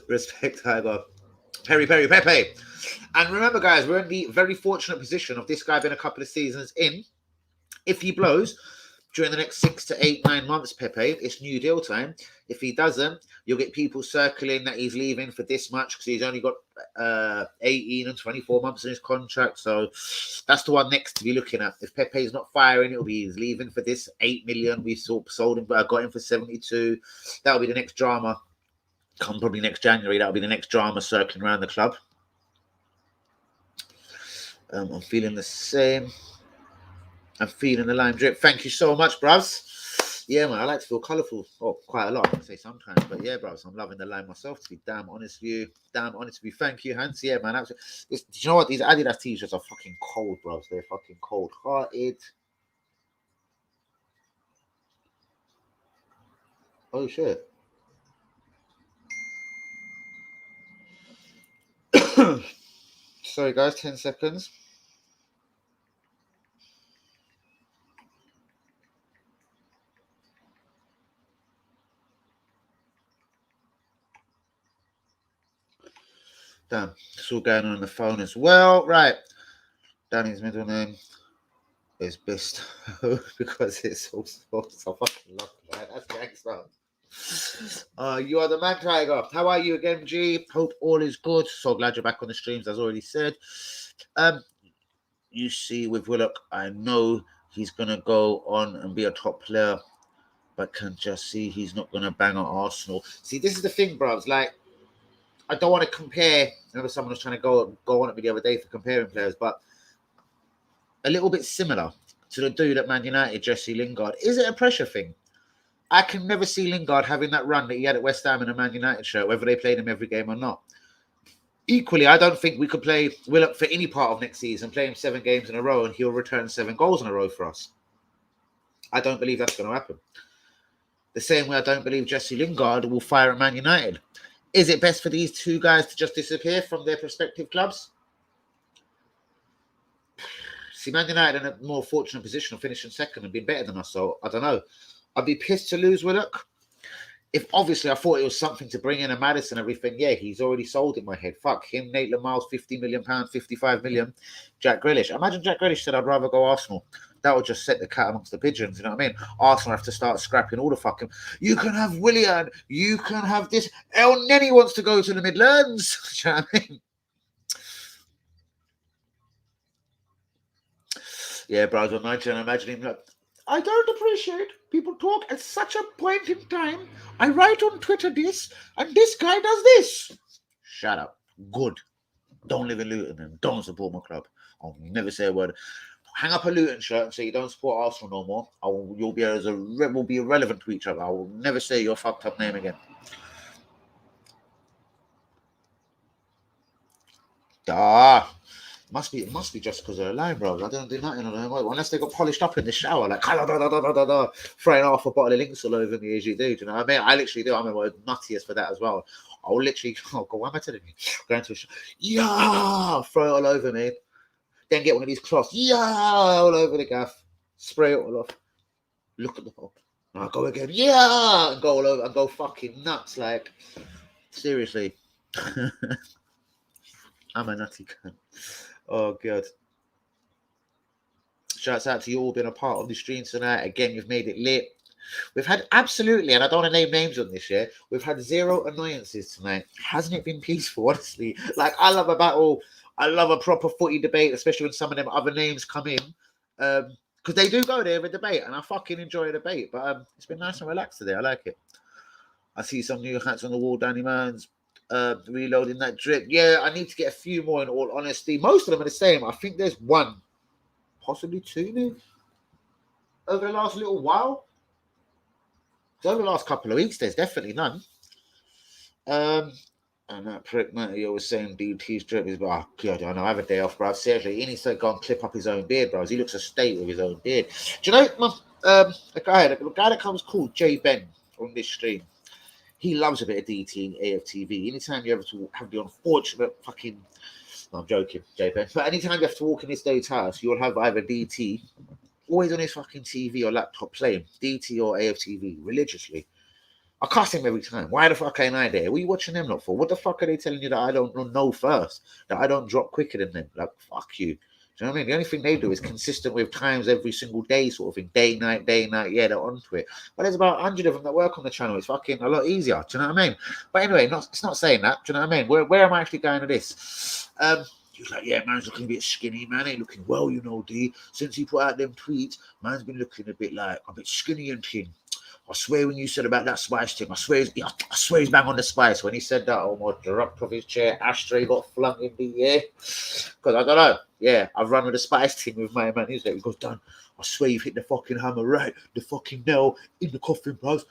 Respect, Tiger. Perry, Pepe. And remember, guys, we're in the very fortunate position of this guy being a couple of seasons in. If he blows during the next 6 to 8, 9 months, Pepe, it's new deal time. If he doesn't, you'll get people circling that he's leaving for this much because he's only got 18 and 24 months in his contract. So that's the one next to be looking at. If Pepe's not firing, it'll be he's leaving for this 8 million. We sold him, but I got him for 72. That'll be the next drama. Come probably next January. That'll be the next drama circling around the club. I'm feeling the same. I'm feeling the lime drip. Thank you so much, bruvs. Yeah, man, I like to feel colourful. Oh, quite a lot, I say sometimes. But yeah, bro, so I'm loving the line myself, to be damn honest with you. Damn honest with you. Thank you, Hans. Yeah, man. Do you know what? These Adidas t-shirts are fucking cold, bro. They're fucking cold-hearted. Oh, shit. Sorry, guys, 10 seconds. Damn, it's all going on the phone as well. Right. Danny's middle name is Bist because it's all so fucking lucky, right? That's gangster. You are the man, Tiger. How are you again, G? Hope all is good. So glad you're back on the streams, as already said. You see, with Willock, I know he's gonna go on and be a top player, but can just see he's not gonna bang on Arsenal. See, this is the thing, bro. It's like I don't want to compare. I remember someone was trying to go on at me the other day for comparing players, but a little bit similar to the dude at Man United, Jesse Lingard. Is it a pressure thing? I can never see Lingard having that run that he had at West Ham in a Man United shirt, whether they played him every game or not. Equally, I don't think we could play Willock for any part of next season, play him 7 games in a row, and he'll return 7 goals in a row for us. I don't believe that's going to happen. The same way I don't believe Jesse Lingard will fire at Man United. Is it best for these two guys to just disappear from their respective clubs? See, Man United in a more fortunate position of finishing second and being better than us, so I don't know. I'd be pissed to lose Willock. If obviously I thought it was something to bring in a Madison and everything, yeah, he's already sold in my head. Fuck him, Nate Lamar, £50 million, 55 million. Jack Grealish. Imagine Jack Grealish said, I'd rather go Arsenal. That would just set the cat amongst the pigeons, you know what I mean? Arsenal have to start scrapping all the fucking... You can have Willian, you can have this. El Neni wants to go to the Midlands. Do you know what I mean? Yeah, bro, I was on imagine him like, I don't appreciate people talk at such a point in time. I write on Twitter this, and this guy does this. Shut up. Good. Don't live in Luton and don't support my club. I'll never say a word. Hang up a Luton shirt and say you don't support Arsenal no more. We'll be irrelevant to each other. I will never say your fucked up name again. It must be just because they're alive, bro. I don't do nothing on them unless they got polished up in the shower, like throwing half a bottle of links all over me as you do. Do you know what I mean? I literally do. I'm nuttiest for that as well. I'll literally, what am I telling you? Going to a shower, yeah, throw it all over me. Then get one of these cloths, yeah, all over the gaff, spray it all off. Look at the bottle. I'll go again, yeah, and go all over and go fucking nuts. Like, seriously. I'm a nutty cunt. Oh, God. Shouts out to you all being a part of the stream tonight. Again, you've made it lit. We've had absolutely, and I don't want to name names on this year, we've had 0 annoyances tonight. Hasn't it been peaceful, honestly? Like, I love a battle. I love a proper footy debate, especially when some of them other names come in. Because they do go there with debate, and I fucking enjoy a debate. But it's been nice and relaxed today. I like it. I see some new hats on the wall, Danny Mans. Reloading that drip. Yeah, I need to get a few more in all honesty. Most of them are the same. I think there's 1, possibly 2 new over the last little while. So over the last couple of weeks, there's definitely none. And that prick Matty was saying DT's drip is, oh God, I know, I have a day off, bro. Seriously, he needs to go and clip up his own beard, bro. He looks a state with his own beard. Do you know, the guy that comes called J Ben on this stream? He loves a bit of DT and AFTV. Anytime you ever have the unfortunate fucking... No, I'm joking, J-Ben. But anytime you have to walk in this dude's house, you'll have either DT, always on his fucking TV or laptop playing, DT or AFTV, religiously. I cuss him every time. Why the fuck ain't I there? What are you watching them lot for? What the fuck are they telling you that I don't know first? That I don't drop quicker than them? Like, fuck you. Do you know what I mean? The only thing they do is consistent with times every single day sort of thing. Day, night, yeah, they're onto it. But there's about 100 of them that work on the channel. It's fucking a lot easier. Do you know what I mean? But anyway, it's not saying that. Do you know what I mean? Where am I actually going with this? He was like, yeah, man's looking a bit skinny, man. Ain't looking well, you know, D. Since he put out them tweets, man's been looking a bit skinny and thin. I swear when you said about that spice thing, I swear he's bang on the spice. When he said that, almost dropped off his chair, ashtray got flung in the air. Because I don't know. Yeah, I've run with the spice thing with my man. He goes, Dan, I swear you've hit the fucking hammer right, the fucking nail in the coffin, bruv.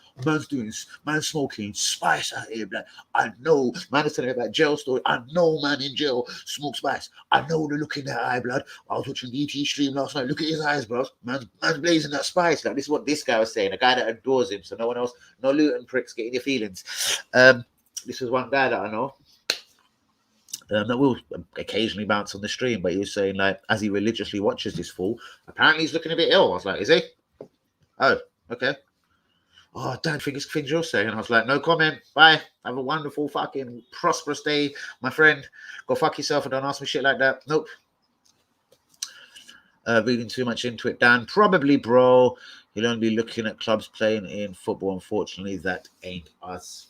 Man's smoking spice out here, blood. I know, man is telling me about jail story. I know, man in jail smoke spice. I know the look in their eye, blood. I was watching the ET stream last night. Look at his eyes, bro. Man's blazing that spice. Like, this is what this guy was saying, a guy that adores him, so no one else, no Luton pricks getting your feelings. This is one guy that I know. That will occasionally bounce on the stream, but he was saying, like, as he religiously watches this fool, apparently he's looking a bit ill. I was like, is he? Oh, okay. Oh, don't think it's things you're saying. I was like, no comment. Bye. Have a wonderful fucking prosperous day, my friend. Go fuck yourself and don't ask me shit like that. Nope. Reading too much into it, Dan. Probably, bro. You'll only be looking at clubs playing in football. Unfortunately, that ain't us.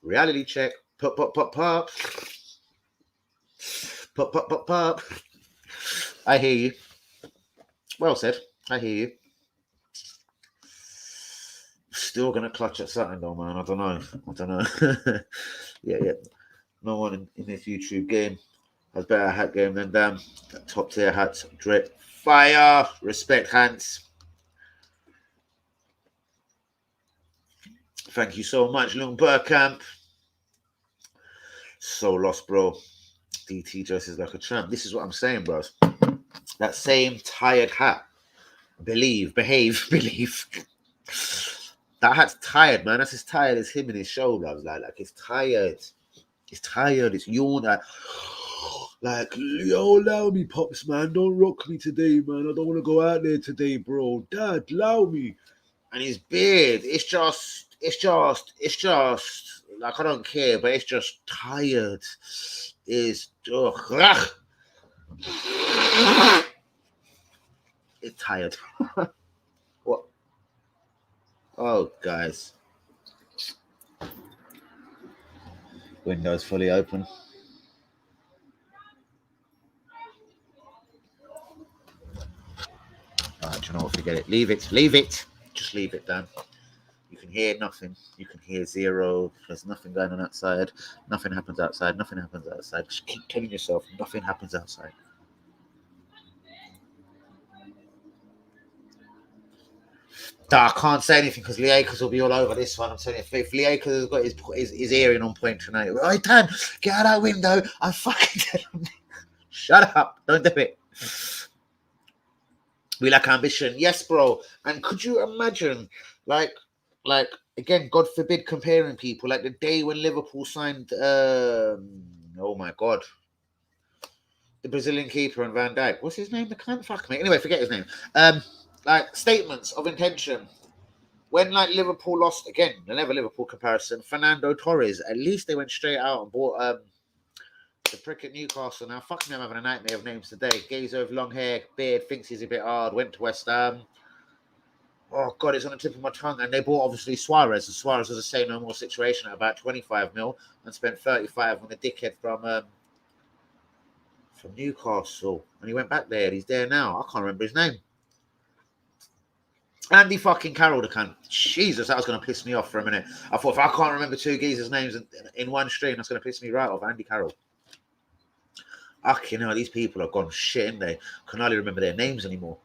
Reality check. Pop. Pop. I hear you. Well said. I hear you. Still gonna clutch at something though, man. I don't know. yeah. No one in this YouTube game has better hat game than them. Top tier hats, drip, fire, respect, hands. Thank you so much, Lung Burkamp. So lost, bro. DT dresses like a champ. This is what I'm saying, bros. That same tired hat. Behave. That hat's tired, man. That's as tired as him and his show, bros. Like it's tired. It's tired. It's yawn. Like, yo, allow me, pops, man. Don't rock me today, man. I don't want to go out there today, bro. Dad, allow me. And his beard, it's just like, I don't care, but it's just tired. It's tired. What? Oh, guys. Windows fully open. Alright, do you know what? Forget it. Leave it. Just leave it, Dan. You can hear nothing. You can hear zero. There's nothing going on outside. Nothing happens outside. Just keep telling yourself nothing happens outside. I can't say anything because Leakers will be all over this one. I'm telling you, if Leakers has got his earring on point tonight, right, Dan, get out of that window. I'm fucking telling you. Shut up. Don't do it. We lack ambition. Yes, bro. And could you imagine, like again, God forbid, comparing people, like the day when Liverpool signed, oh my God, the Brazilian keeper and Van Dijk. What's his name? The cunt? Fuck me. Anyway, forget his name. Like statements of intention. When like Liverpool lost again, another Liverpool comparison, Fernando Torres. At least they went straight out and bought the prick at Newcastle. Now fucking them having a nightmare of names today. Geezer with long hair, beard, thinks he's a bit hard. Went to West Ham. Oh God, it's on the tip of my tongue. And they bought obviously Suarez. And Suarez was a say no more situation at about 25 mil and spent 35 on the dickhead from Newcastle. And he went back there. And he's there now. I can't remember his name. Andy fucking Carroll, the cunt. Jesus, that was going to piss me off for a minute. I thought, if I can't remember two geezers' names in one stream, that's going to piss me right off. Andy Carroll. You know, these people have gone shit, ain't they? Can hardly remember their names anymore.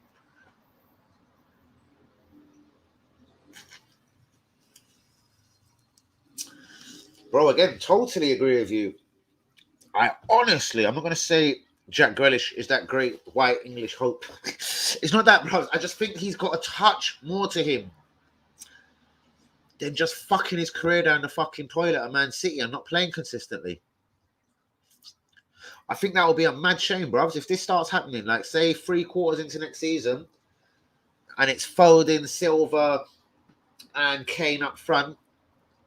Bro, again, totally agree with you. I'm not going to say Jack Grealish is that great white English hope. It's not that, bro. I just think he's got a touch more to him than just fucking his career down the fucking toilet at Man City and not playing consistently. I think that will be a mad shame, bro. If this starts happening, like say 3 quarters into next season, and it's Foden, Silva, and Kane up front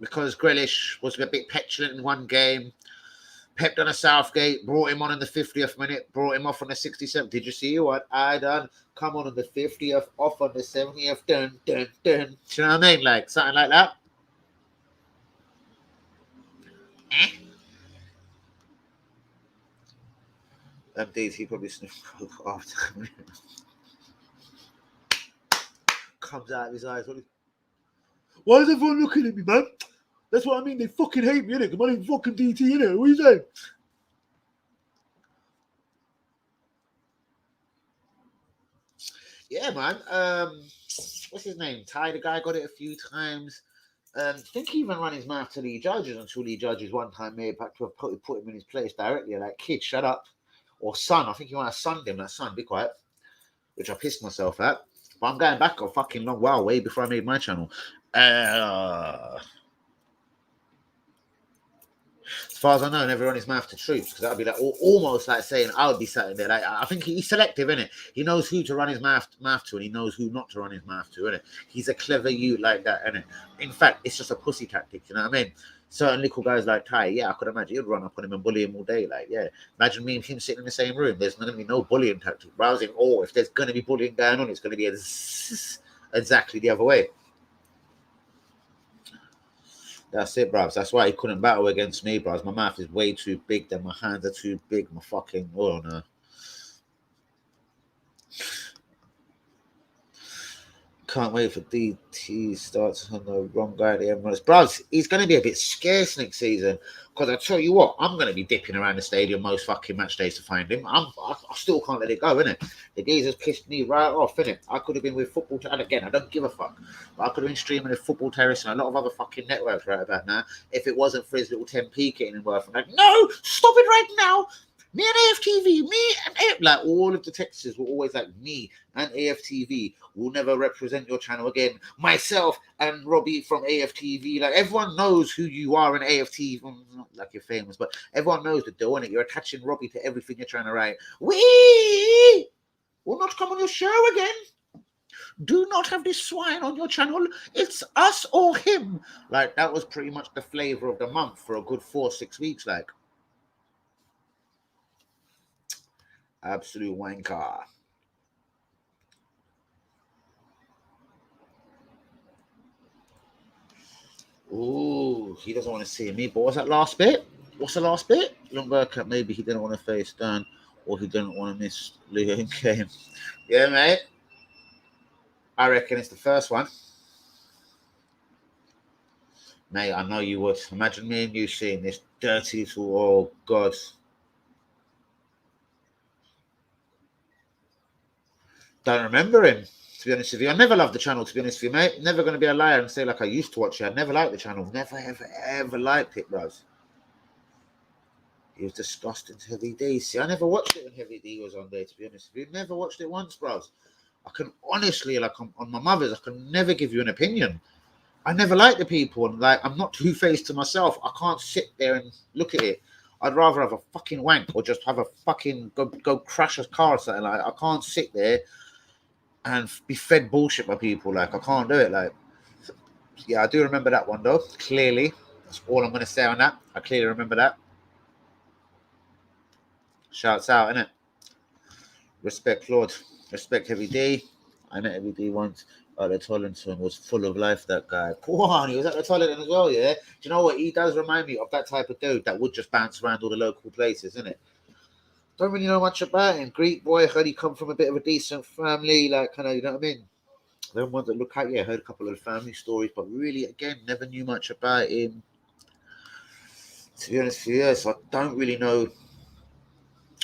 because Grealish was a bit petulant in one game. Pep done a Southgate, brought him on in the 50th minute, brought him off on the 67th. Did you see what I done? Come on the 50th, off on the 70th, dun. Do you know what I mean? Like, something like that. DT probably sniffed after. Comes out of his eyes. Why is everyone looking at me, man? That's what I mean. They fucking hate me, innit? My name's fucking DT, innit? What are you saying? Yeah, man. What's his name? Ty, the guy got it a few times. I think he even ran his mouth to Lee Judges until Lee Judges one time made back to have put him in his place directly. Like, kid, shut up. Or son, I think he might have sunned him. Like, son, be quiet. Which I pissed myself at. But I'm going back a fucking long while, way before I made my channel. As far as I know, never run his mouth to troops, because that would be like almost like saying I would be sitting there. Like, I think he's selective, innit? He knows who to run his mouth to, and he knows who not to run his mouth to, innit? He's a clever youth like that, innit? In fact, it's just a pussy tactic, you know what I mean? Certain little guys like Ty, yeah, I could imagine he'd run up on him and bully him all day. Like, yeah, imagine me and him sitting in the same room. There's going to be no bullying tactic. Browsing, or if there's going to be bullying going on, it's going to be exactly the other way. That's it, bros. That's why he couldn't battle against me, bros. My mouth is way too big, then my hands are too big. My fucking, oh no. Can't wait for DT starts on the wrong guy. The Emirates, bros. He's going to be a bit scarce next season. Because I tell you what, I'm going to be dipping around the stadium most fucking match days to find him. I still can't let it go, innit? The geezer's pissed me right off, innit? I could have been with football, and again, I don't give a fuck. But I could have been streaming with Football Terrace and a lot of other fucking networks right about now if it wasn't for his little 10p getting worth. I'm like, no, stop it right now. Me and AFTV, like all of the texters were always like, me and AFTV will never represent your channel again. Myself and Robbie from AFTV, like everyone knows who you are in AFTV. Not like you're famous, but everyone knows the deal, innit? You're attaching Robbie to everything you're trying to write. We will not come on your show again. Do not have this swine on your channel. It's us or him. Like, that was pretty much the flavor of the month for a good 4-6 weeks, like. Absolute wanker. Ooh, he doesn't want to see me. But what's that last bit? What's the last bit? Long workout. Maybe he didn't want to face down, or he didn't want to miss Liam game. Yeah, mate. I reckon it's the first one. Mate, I know you would. Imagine me and you seeing this dirty little, oh God. Don't remember him, to be honest with you. I never loved the channel, to be honest with you, mate. Never going to be a liar and say like I used to watch it. I never liked the channel. Never, ever, ever liked it, bros. He was disgusting to Heavy D. See, I never watched it when Heavy D was on there, to be honest with you. Never watched it once, bros. I can honestly, like on my mother's, I can never give you an opinion. I never liked the people, and like I'm not two-faced to myself. I can't sit there and look at it. I'd rather have a fucking wank or just have a fucking go crash a car or something. Like, I can't sit there and be fed bullshit by people. Like, I can't do it. Like, yeah, I do remember that one though. Clearly, that's all I'm going to say on that. I clearly remember that. Shouts out, innit? Respect, Claude. Respect, Heavy D. I met Heavy D once at the Tollington. Was full of life, that guy. Come on, he was at the Tollington as well, yeah? Do you know what? He does remind me of that type of dude that would just bounce around all the local places, innit? Don't really know much about him. Greek boy, heard he come from a bit of a decent family, like, kind of, you know what I mean? The ones that look at, yeah, heard a couple of family stories, but really, again, never knew much about him. To be honest with you, so I don't really know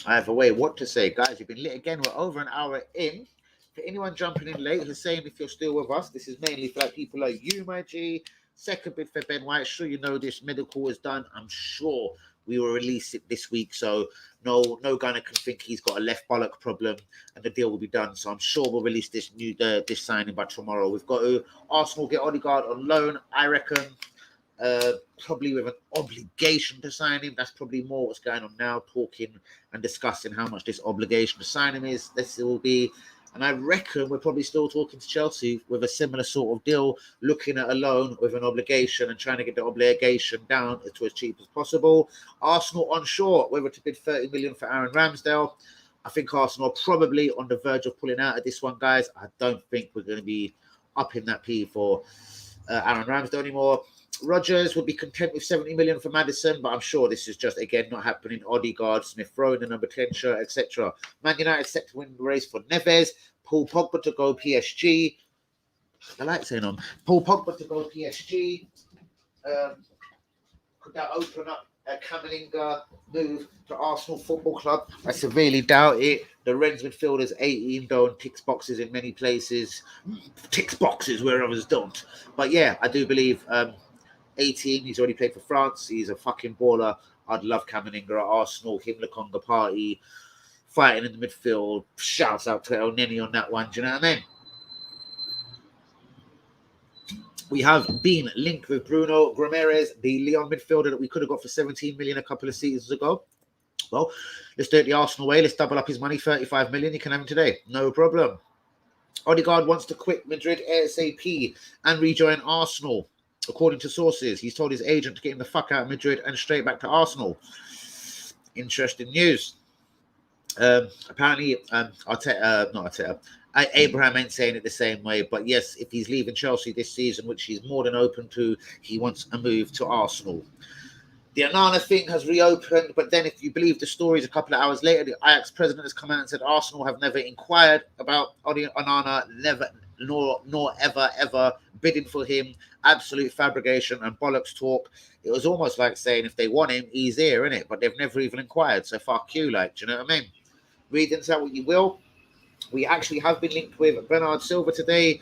either way what to say. Guys, you've been lit again. We're over an hour in. For anyone jumping in late, the same if you're still with us. This is mainly for like people like you, my G. Second bit for Ben White. Sure, you know this medical is done. I'm sure we will release it this week. So no gunner can think he's got a left bollock problem and the deal will be done. So I'm sure we'll release this this signing by tomorrow. We've got to Arsenal get Odegaard on loan, I reckon. Probably with an obligation to sign him. That's probably more what's going on now, talking and discussing how much this obligation to sign him is. This will be, and I reckon we're probably still talking to Chelsea with a similar sort of deal, looking at a loan with an obligation and trying to get the obligation down to as cheap as possible. Arsenal unsure whether to bid 30 million for Aaron Ramsdale. I think Arsenal are probably on the verge of pulling out of this one, guys. I don't think we're going to be up in that P for Aaron Ramsdale anymore. Rodgers would be content with 70 million for Maddison, but I'm sure this is just, again, not happening. Odegaard, Smith Rowe in the number 10 shirt, etc. Man United set to win the race for Neves. Paul Pogba to go PSG. I like saying on. Paul Pogba to go PSG. Could that open up Camavinga move to Arsenal Football Club. I severely doubt it. The Rennes midfielder's 18 though and ticks boxes in many places. Ticks boxes where others don't. But yeah, I do believe 18. He's already played for France. He's a fucking baller. I'd love Camavinga at Arsenal. Him, Lukonga party, fighting in the midfield. Shouts out to El Neni on that one. Do you know what I mean? We have been linked with Bruno Ramirez, the Lyon midfielder that we could have got for 17 million a couple of seasons ago. Well, let's do it the Arsenal way. Let's double up his money, 35 million. You can have him today. No problem. Odegaard wants to quit Madrid ASAP and rejoin Arsenal. According to sources, he's told his agent to get him the fuck out of Madrid and straight back to Arsenal. Interesting news. Apparently, Abraham ain't saying it the same way, but yes, if he's leaving Chelsea this season, which he's more than open to, he wants a move to Arsenal. The Onana thing has reopened, but then if you believe the stories, a couple of hours later, the Ajax president has come out and said Arsenal have never inquired about Onana, never, nor ever bidding for him. Absolute fabrication and bollocks talk. It was almost like saying if they want him, he's here, innit? But they've never even inquired, so fuck you, like, do you know what I mean? Read into that what you will. We actually have been linked with Bernard Silva today,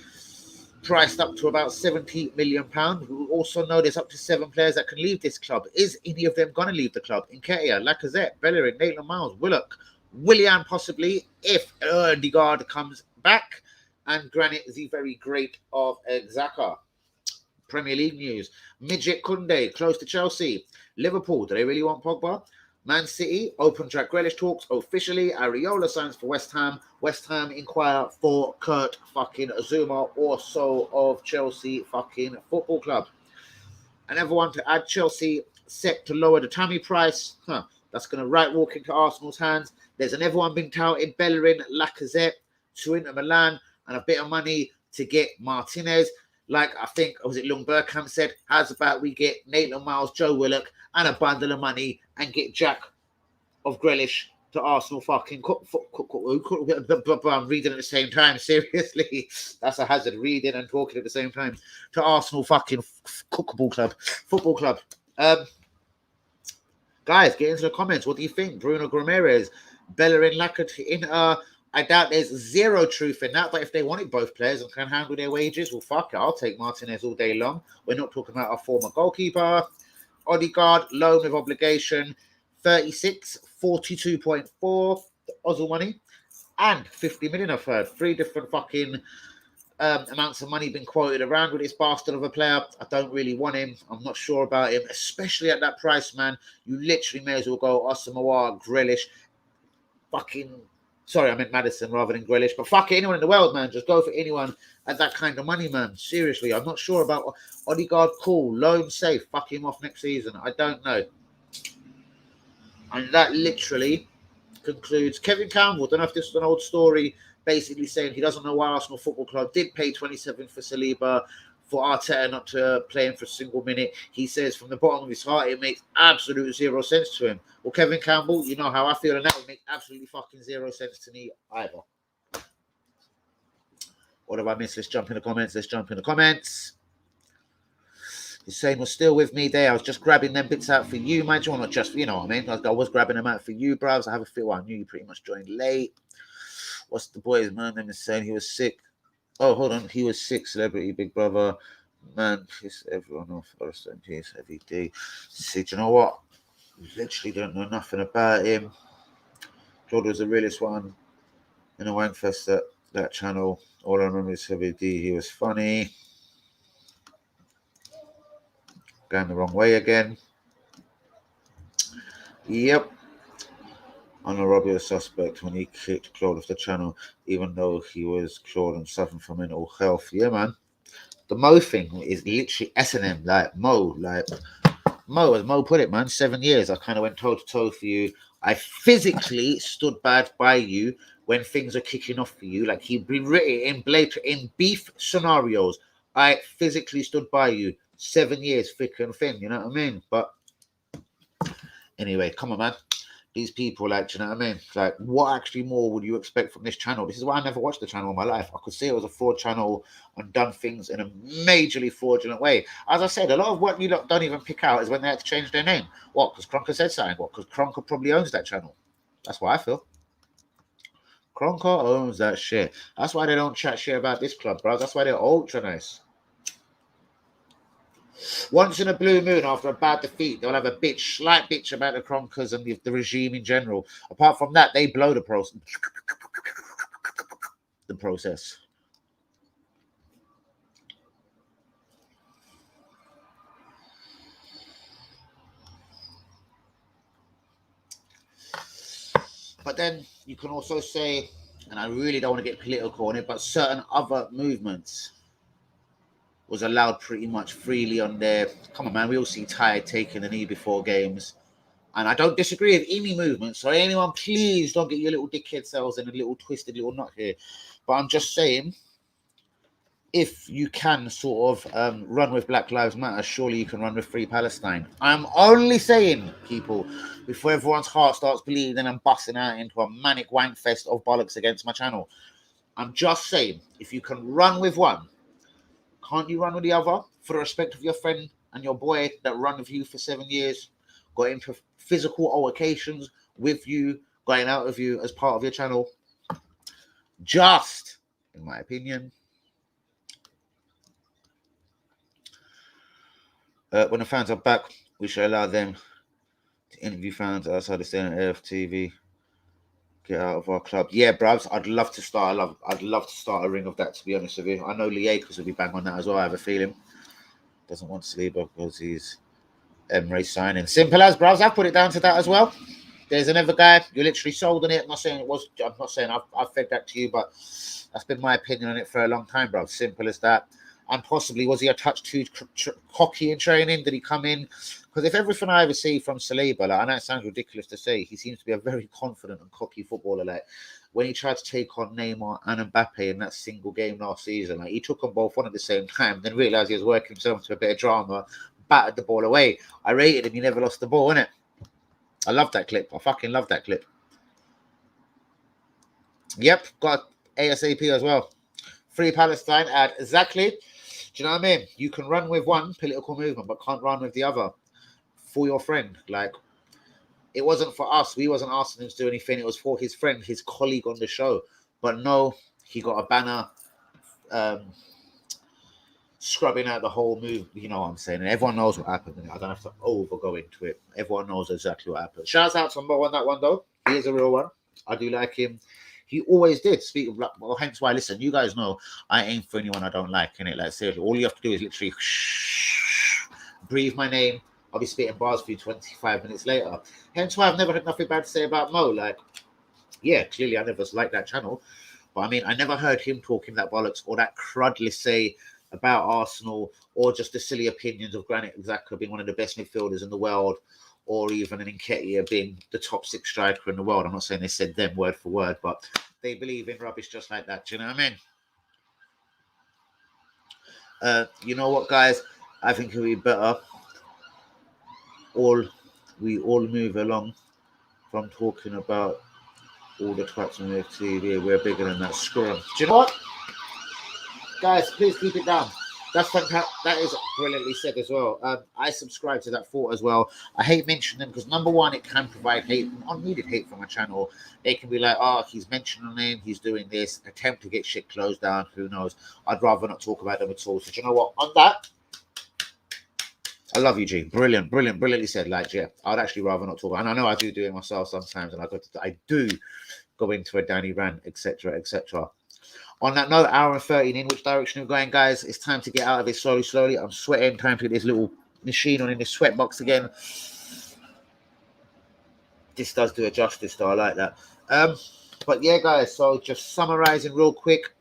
priced up to about £70 million. We also know there's up to 7 players that can leave this club. Is any of them going to leave the club? Nketiah, Lacazette, Bellerin, Maitland-Niles, Willock, Willian possibly, if Odegaard comes back, and Granit the very great of Xhaka. Premier League news. Midget Kunde, close to Chelsea. Liverpool, do they really want Pogba? Man City, open Jack Grealish talks officially. Areola signs for West Ham. West Ham inquire for Kurt fucking Zuma, also of Chelsea fucking Football Club. Another one to add, Chelsea set to lower the Tammy price. That's going to right walk into Arsenal's hands. There's another one being touted, Bellerin, Lacazette, to Inter Milan, and a bit of money to get Martinez. Like I think, was it Lung Bergkamp said, how's about we get Maitland-Niles, Joe Willock, and a bundle of money and get Jack of Grealish to Arsenal fucking I'm reading at the same time. Seriously, that's a hazard, reading and talking at the same time. To Arsenal fucking football club. Guys, get into the comments. What do you think? Bruno Ramirez, Bellerin, Lacazette, I doubt there's zero truth in that, but if they wanted both players and can handle their wages, well, fuck it. I'll take Martinez all day long. We're not talking about our former goalkeeper. Odegaard, loan with obligation, 36, 42.4 Ozil money, and 50 million I've heard. 3 different fucking amounts of money been quoted around with this bastard of a player. I don't really want him. I'm not sure about him, especially at that price, man. You literally may as well go Asamoah, Grealish, sorry, I meant Madison rather than Grealish. But fuck it, anyone in the world, man. Just go for anyone at that kind of money, man. Seriously, I'm not sure about Odegaard. Cool, loan safe. Fuck him off next season. I don't know. And that literally concludes Kevin Campbell. Don't know if this is an old story, basically saying he doesn't know why Arsenal Football Club did pay 27 for Saliba, for Arteta not to play him for a single minute. He says from the bottom of his heart, it makes absolute zero sense to him. Well, Kevin Campbell, you know how I feel, and that would make absolutely fucking zero sense to me either. What have I missed? Let's jump in the comments. Hussein was still with me there. I was just grabbing them bits out for you, man. Not just, you know what I mean? I was grabbing them out for you, bros. I have a feel I knew you pretty much joined late. What's the boy's man name is saying? He was sick. Oh, hold on. He was sick. Celebrity, big brother. Man, piss everyone off. Rest in peace, Heavy D. See, do you know what? Literally don't know nothing about him. Jordan was the realest one in a wankfest that channel. All I remember is Heavy D. He was funny. Going the wrong way again. Yep. Anna Robbie was suspect when he kicked Claude off the channel, even though he was Claude and suffering from mental health. Yeah, man. The Mo thing is literally S&M, like Mo, as Mo put it, man. 7 years. I kind of went toe to toe for you. I physically stood bad by you when things are kicking off for you. Like he'd been written in beef scenarios. I physically stood by you. 7 years, thick and thin. You know what I mean? But anyway, come on, man. these people, like, do you know what I mean? Like, what actually more would you expect from this channel? This is why I never watched the channel in my life. I could see it was a fraud channel and done things in a majorly fraudulent way. As I said, a lot of what you lot don't even pick out is when they had to change their name. What? Because Cronker said something. What? Because Cronker probably owns that channel. That's what I feel. Cronker owns that shit. That's why they don't chat shit about this club, bro. That's why they're ultra nice. Once in a blue moon, after a bad defeat, they'll have a slight bitch about the Cronkers and the regime in general. Apart from that, they blow the process. But then you can also say, and I really don't want to get political on it, but certain other movements was allowed pretty much freely on there. Come on, man. We all see Ty taking a knee before games. And I don't disagree with any movement. So anyone, please don't get your little dickhead selves in a little twisted little knot here. But I'm just saying, if you can sort of run with Black Lives Matter, surely you can run with Free Palestine. I'm only saying, people, before everyone's heart starts bleeding and busting out into a manic wank fest of bollocks against my channel. I'm just saying, if you can run with one, can't you run with the other? For the respect of your friend and your boy that run with you for 7 years, got into physical altercations with you, going out with you as part of your channel. Just, in my opinion, when the fans are back, we should allow them to interview fans outside the stadium of TV. Get out of our club. Yeah, bruvs, I'd love to start a ring of that, to be honest with you. I know Lacazette will be bang on that as well, I have a feeling. Doesn't want to sleep because he's Emre signing. Simple as, bruvs. I've put it down to that as well. There's another guy, you're literally sold on it. I'm not saying I've fed that to you, but that's been my opinion on it for a long time, bruv. Simple as that. And possibly, was he a touch too cocky in training? Did he come in? Because if everything I ever see from Saliba, like, I know it sounds ridiculous to say, he seems to be a very confident and cocky footballer. Like, when he tried to take on Neymar and Mbappe in that single game last season, like, he took them both on at the same time, then realised he was working himself into a bit of drama, battered the ball away. I rated him, he never lost the ball, innit? I love that clip. I fucking love that clip. Yep, got ASAP as well. Free Palestine at exactly. Do you know what I mean? You can run with one political movement, but can't run with the other for your friend. Like, it wasn't for us. We wasn't asking him to do anything. It was for his friend, his colleague on the show. But no, he got a banner scrubbing out the whole move. You know what I'm saying? And everyone knows what happened. I don't have to go into it. Everyone knows exactly what happened. Shouts out to Mo on that one, though. He is a real one. I do like him. He always did. Speak of, well, hence why, listen, you guys know I ain't for anyone I don't like, innit? Like, seriously, all you have to do is literally breathe my name. I'll be spitting bars for you 25 minutes later. Hence why I've never had nothing bad to say about Mo. Like, yeah, clearly I never liked that channel. But I mean, I never heard him talking that bollocks or that crudless say about Arsenal, or just the silly opinions of Granit Xhaka being one of the best midfielders in the world, or even an Nketiah being the top 6 striker in the world. I'm not saying they said them word for word, but they believe in rubbish just like that. Do you know what I mean? You know what, guys? I think it would be better. We all move along from talking about all the twats on the TV. We're bigger than that scrum. Do you know what? Guys, please keep it down. That's fantastic. That is brilliantly said as well. I subscribe to that thought as well. I hate mentioning them because, number one, it can provide hate, unneeded hate from a channel. They can be like, oh, he's mentioning them, he's doing this, attempt to get shit closed down. Who knows? I'd rather not talk about them at all. So, do you know what? On that, I love you, G. Brilliantly said. Like, yeah, I'd actually rather not talk. And I know I do it myself sometimes, and I do go into a Danny rant, etc. On that note, hour and 13 in, which direction we're going, guys? It's time to get out of it slowly. I'm sweating. Time to get this little machine on in this sweat box again. This does do it justice, though. I like that. But yeah, guys, so just summarizing real quick.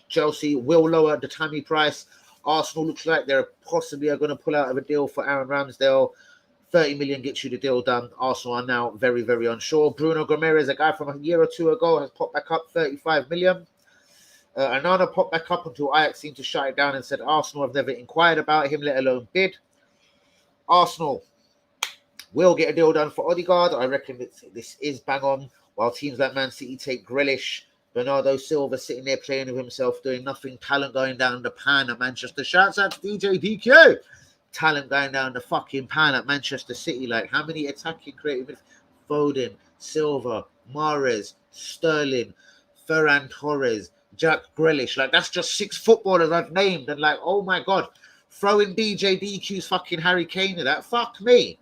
Chelsea will lower the Tammy price. Arsenal looks like they're possibly going to pull out of a deal for Aaron Ramsdale. 30 million gets you the deal done. Arsenal are now very, very unsure. Bruno Gomes, a guy from a year or two ago, has popped back up 35 million. Anana popped back up until Ajax seemed to shut it down and said Arsenal have never inquired about him, let alone bid. Arsenal will get a deal done for Odegaard. I reckon this is bang on. While teams like Man City take Grealish, Bernardo Silva sitting there playing with himself, doing nothing. Talent going down the pan at Manchester. Shouts out to DJ DQ. Talent going down the fucking pan at Manchester City. Like, how many attacking creative? Foden, Silva, Mahrez, Sterling, Ferran Torres, Jack Grealish. Like, that's just 6 footballers I've named. And like, oh my God, throwing DJ DQ's fucking Harry Kane in that. Fuck me.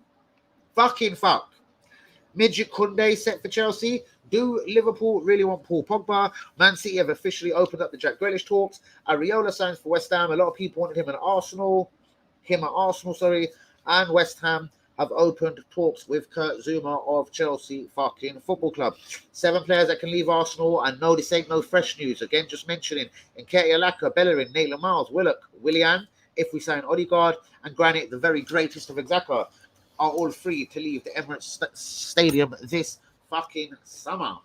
Fucking fuck. Midget Kunde set for Chelsea. Do Liverpool really want Paul Pogba? Man City have officially opened up the Jack Grealish talks. Areola signs for West Ham. A lot of people wanted him at Arsenal. And West Ham have opened talks with Kurt Zuma of Chelsea fucking Football Club. 7 players that can leave Arsenal. And no, this ain't no fresh news. Again, just mentioning Nketiah, Laka, Bellerin, Maitland Miles, Willock, Willian, if we sign Odegaard, and granted, the very greatest of Xhaka, are all free to leave the Emirates Stadium this fucking summer.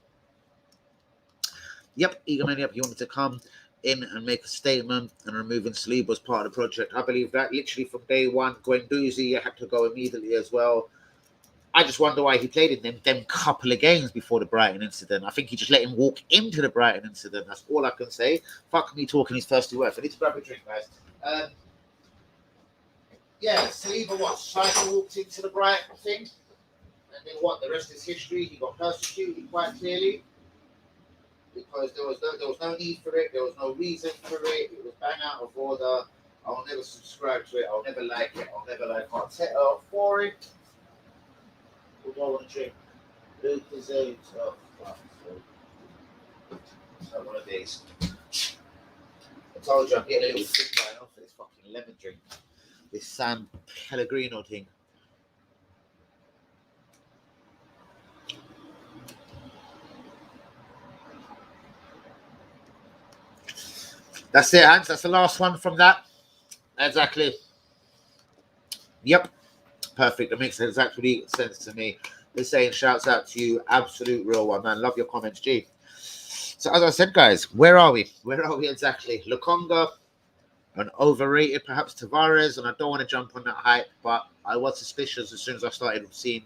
Yep, Egomaniac, you wanted to come in and make a statement, and removing Saliba was part of the project. I believe that literally from day one. Guendouzi had to go immediately as well. I just wonder why he played in them couple of games before the Brighton incident. I think he just let him walk into the Brighton incident. That's all I can say. Fuck me talking his thirsty words. I need to grab a drink, guys. Yeah, Saliba cycle walked into the Brighton thing, and then what? The rest is history. He got persecuted quite clearly because there was no need for it. There was no reason for it. It was bang out of order. I'll never subscribe to it. I'll never like it. I'll never like Arteta for it. What do I want to drink? Lacazette. Oh, fuck. It's not one of these. I told you I'm getting a little sick right now for this fucking lemon drink. This San Pellegrino thing. That's it, Hans. That's the last one from that. Exactly. Yep. Perfect. That makes exactly sense to me. They're saying shouts out to you. Absolute real one, man. Love your comments, G. So as I said, guys, where are we? Where are we exactly? Lokonga. An overrated, perhaps Tavares, and I don't want to jump on that hype, but I was suspicious as soon as I started seeing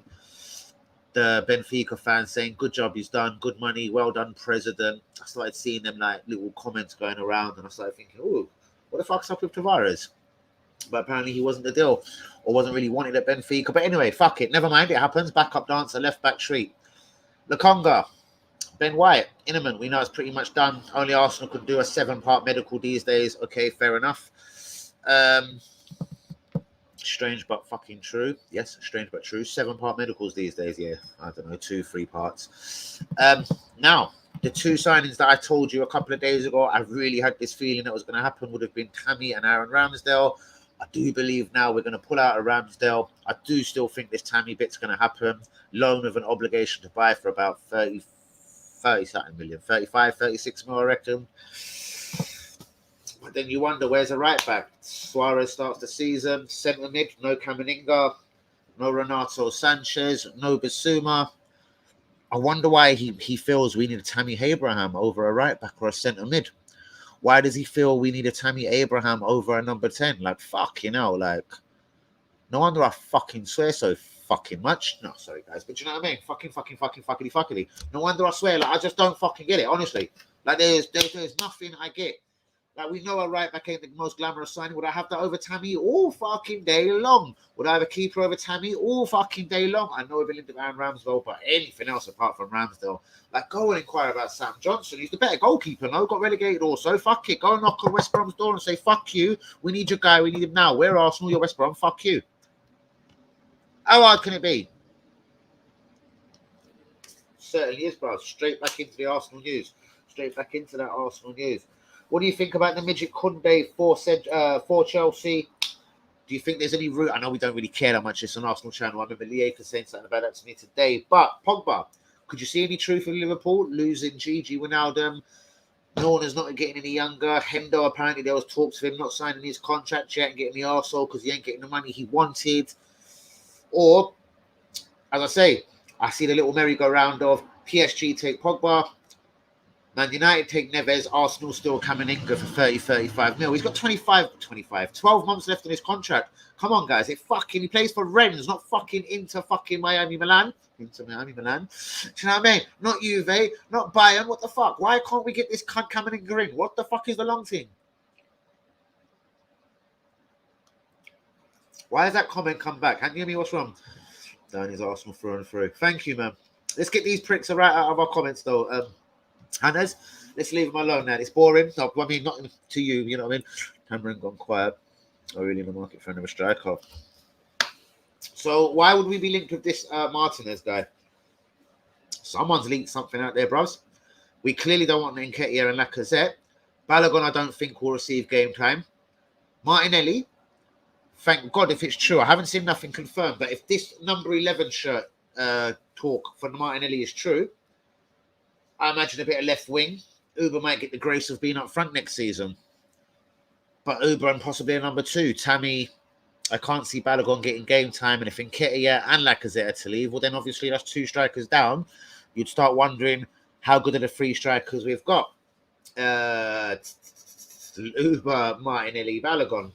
the Benfica fans saying, good job, he's done, good money, well done, president. I started seeing them like little comments going around, and I started thinking, oh, what the fuck's up with Tavares? But apparently he wasn't the deal, or wasn't really wanted at Benfica. But anyway, fuck it, never mind, it happens. Backup dancer, left back treat. Lokonga. Ben White, Innerman, we know it's pretty much done. Only Arsenal could do a 7-part medical these days. Okay, fair enough. Strange but fucking true. Yes, strange but true. 7-part medicals these days. Yeah, I don't know, 2-3 parts. Now, the 2 signings that I told you a couple of days ago, I really had this feeling that was going to happen, would have been Tammy and Aaron Ramsdale. I do believe now we're going to pull out of Ramsdale. I do still think this Tammy bit's going to happen. Loan with an obligation to buy for about 30-something million, 35, 36 mil, I reckon. But then you wonder, where's a right back? Suarez starts the season. Centre mid, no Camavinga, no Renato Sanchez, no Bissouma. I wonder why he feels we need a Tammy Abraham over a right back or a centre mid. Why does he feel we need a Tammy Abraham over a number 10? Like, fuck, you know, like, no wonder I fucking swear so fucking much. No, sorry, guys, but you know what I mean? Fucking. No wonder I swear, like, I just don't fucking get it, honestly. Like, there's nothing I get. Like, we know a right back ain't the most glamorous signing. Would I have that over Tammy all fucking day long? Would I have a keeper over Tammy all fucking day long? I know we've been into Aaron Ramsdale, but anything else apart from Ramsdale. Like, go and inquire about Sam Johnson. He's the better goalkeeper, no? Got relegated also. Fuck it. Go and knock on West Brom's door and say, fuck you. We need your guy. We need him now. We're Arsenal. You're West Brom. Fuck you. How hard can it be? Certainly is, bro. Straight back into the Arsenal news. Straight back into that Arsenal news. What do you think about the midget Kunde for Chelsea? Do you think there's any route? I know we don't really care that much. It's an Arsenal channel. I remember Lieka saying something about that to me today. But Pogba, could you see any truth in Liverpool losing Gigi Wijnaldum? Norner's not getting any younger. Hendo, apparently there was talks of him not signing his contract yet and getting the arsehole because he ain't getting the money he wanted. Or, as I say, I see the little merry-go-round of PSG take Pogba, Man United take Neves, Arsenal still Kameninga for 30, 35 mil. He's got 12 months left on his contract. Come on, guys. He plays for Rennes, not fucking Inter fucking Miami Milan. Inter Miami Milan. Do you know what I mean? Not Juve, not Bayern. What the fuck? Why can't we get this cunt Kameninga in? What the fuck is the long thing? Why has that comment come back? Hand you me what's wrong? Down his Arsenal through and through. Thank you, man. Let's get these pricks right out of our comments, though. Hannes, let's leave him alone now. It's boring. No, I mean, not to you, you know what I mean? Cameron gone quiet. Are really in the market for another striker. So why would we be linked with this Martinez guy? Someone's leaked something out there, bros. We clearly don't want Nketiah and Lacazette. Balogun, I don't think, will receive game time. Martinelli, thank God if it's true. I haven't seen nothing confirmed, but if this number 11 shirt talk for Martinelli is true, I imagine a bit of left wing. Uber might get the grace of being up front next season. But Uber and possibly a number 2. Tammy, I can't see Balogun getting game time. And if Nketiah and Lacazette are to leave, well, then obviously that's 2 strikers down. You'd start wondering how good are the 3 strikers we've got. Uber, Martinelli, Balogun.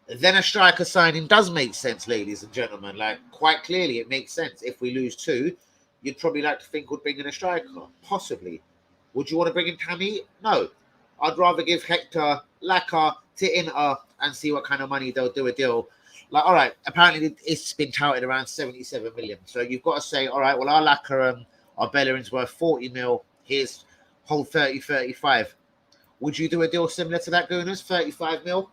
Then a striker signing does make sense, ladies and gentlemen. Like, quite clearly, it makes sense. If we lose 2, you'd probably like to think would bring in a striker. Possibly. Would you want to bring in Tammy? No. I'd rather give Hector, Laka to Inter and see what kind of money they'll do a deal. Like, all right, apparently it's been touted around 77 million. So you've got to say, all right, well, our Laka and our Bellerin's worth 40 mil. Here's whole 30, 35. Would you do a deal similar to that, Gooners? 35 mil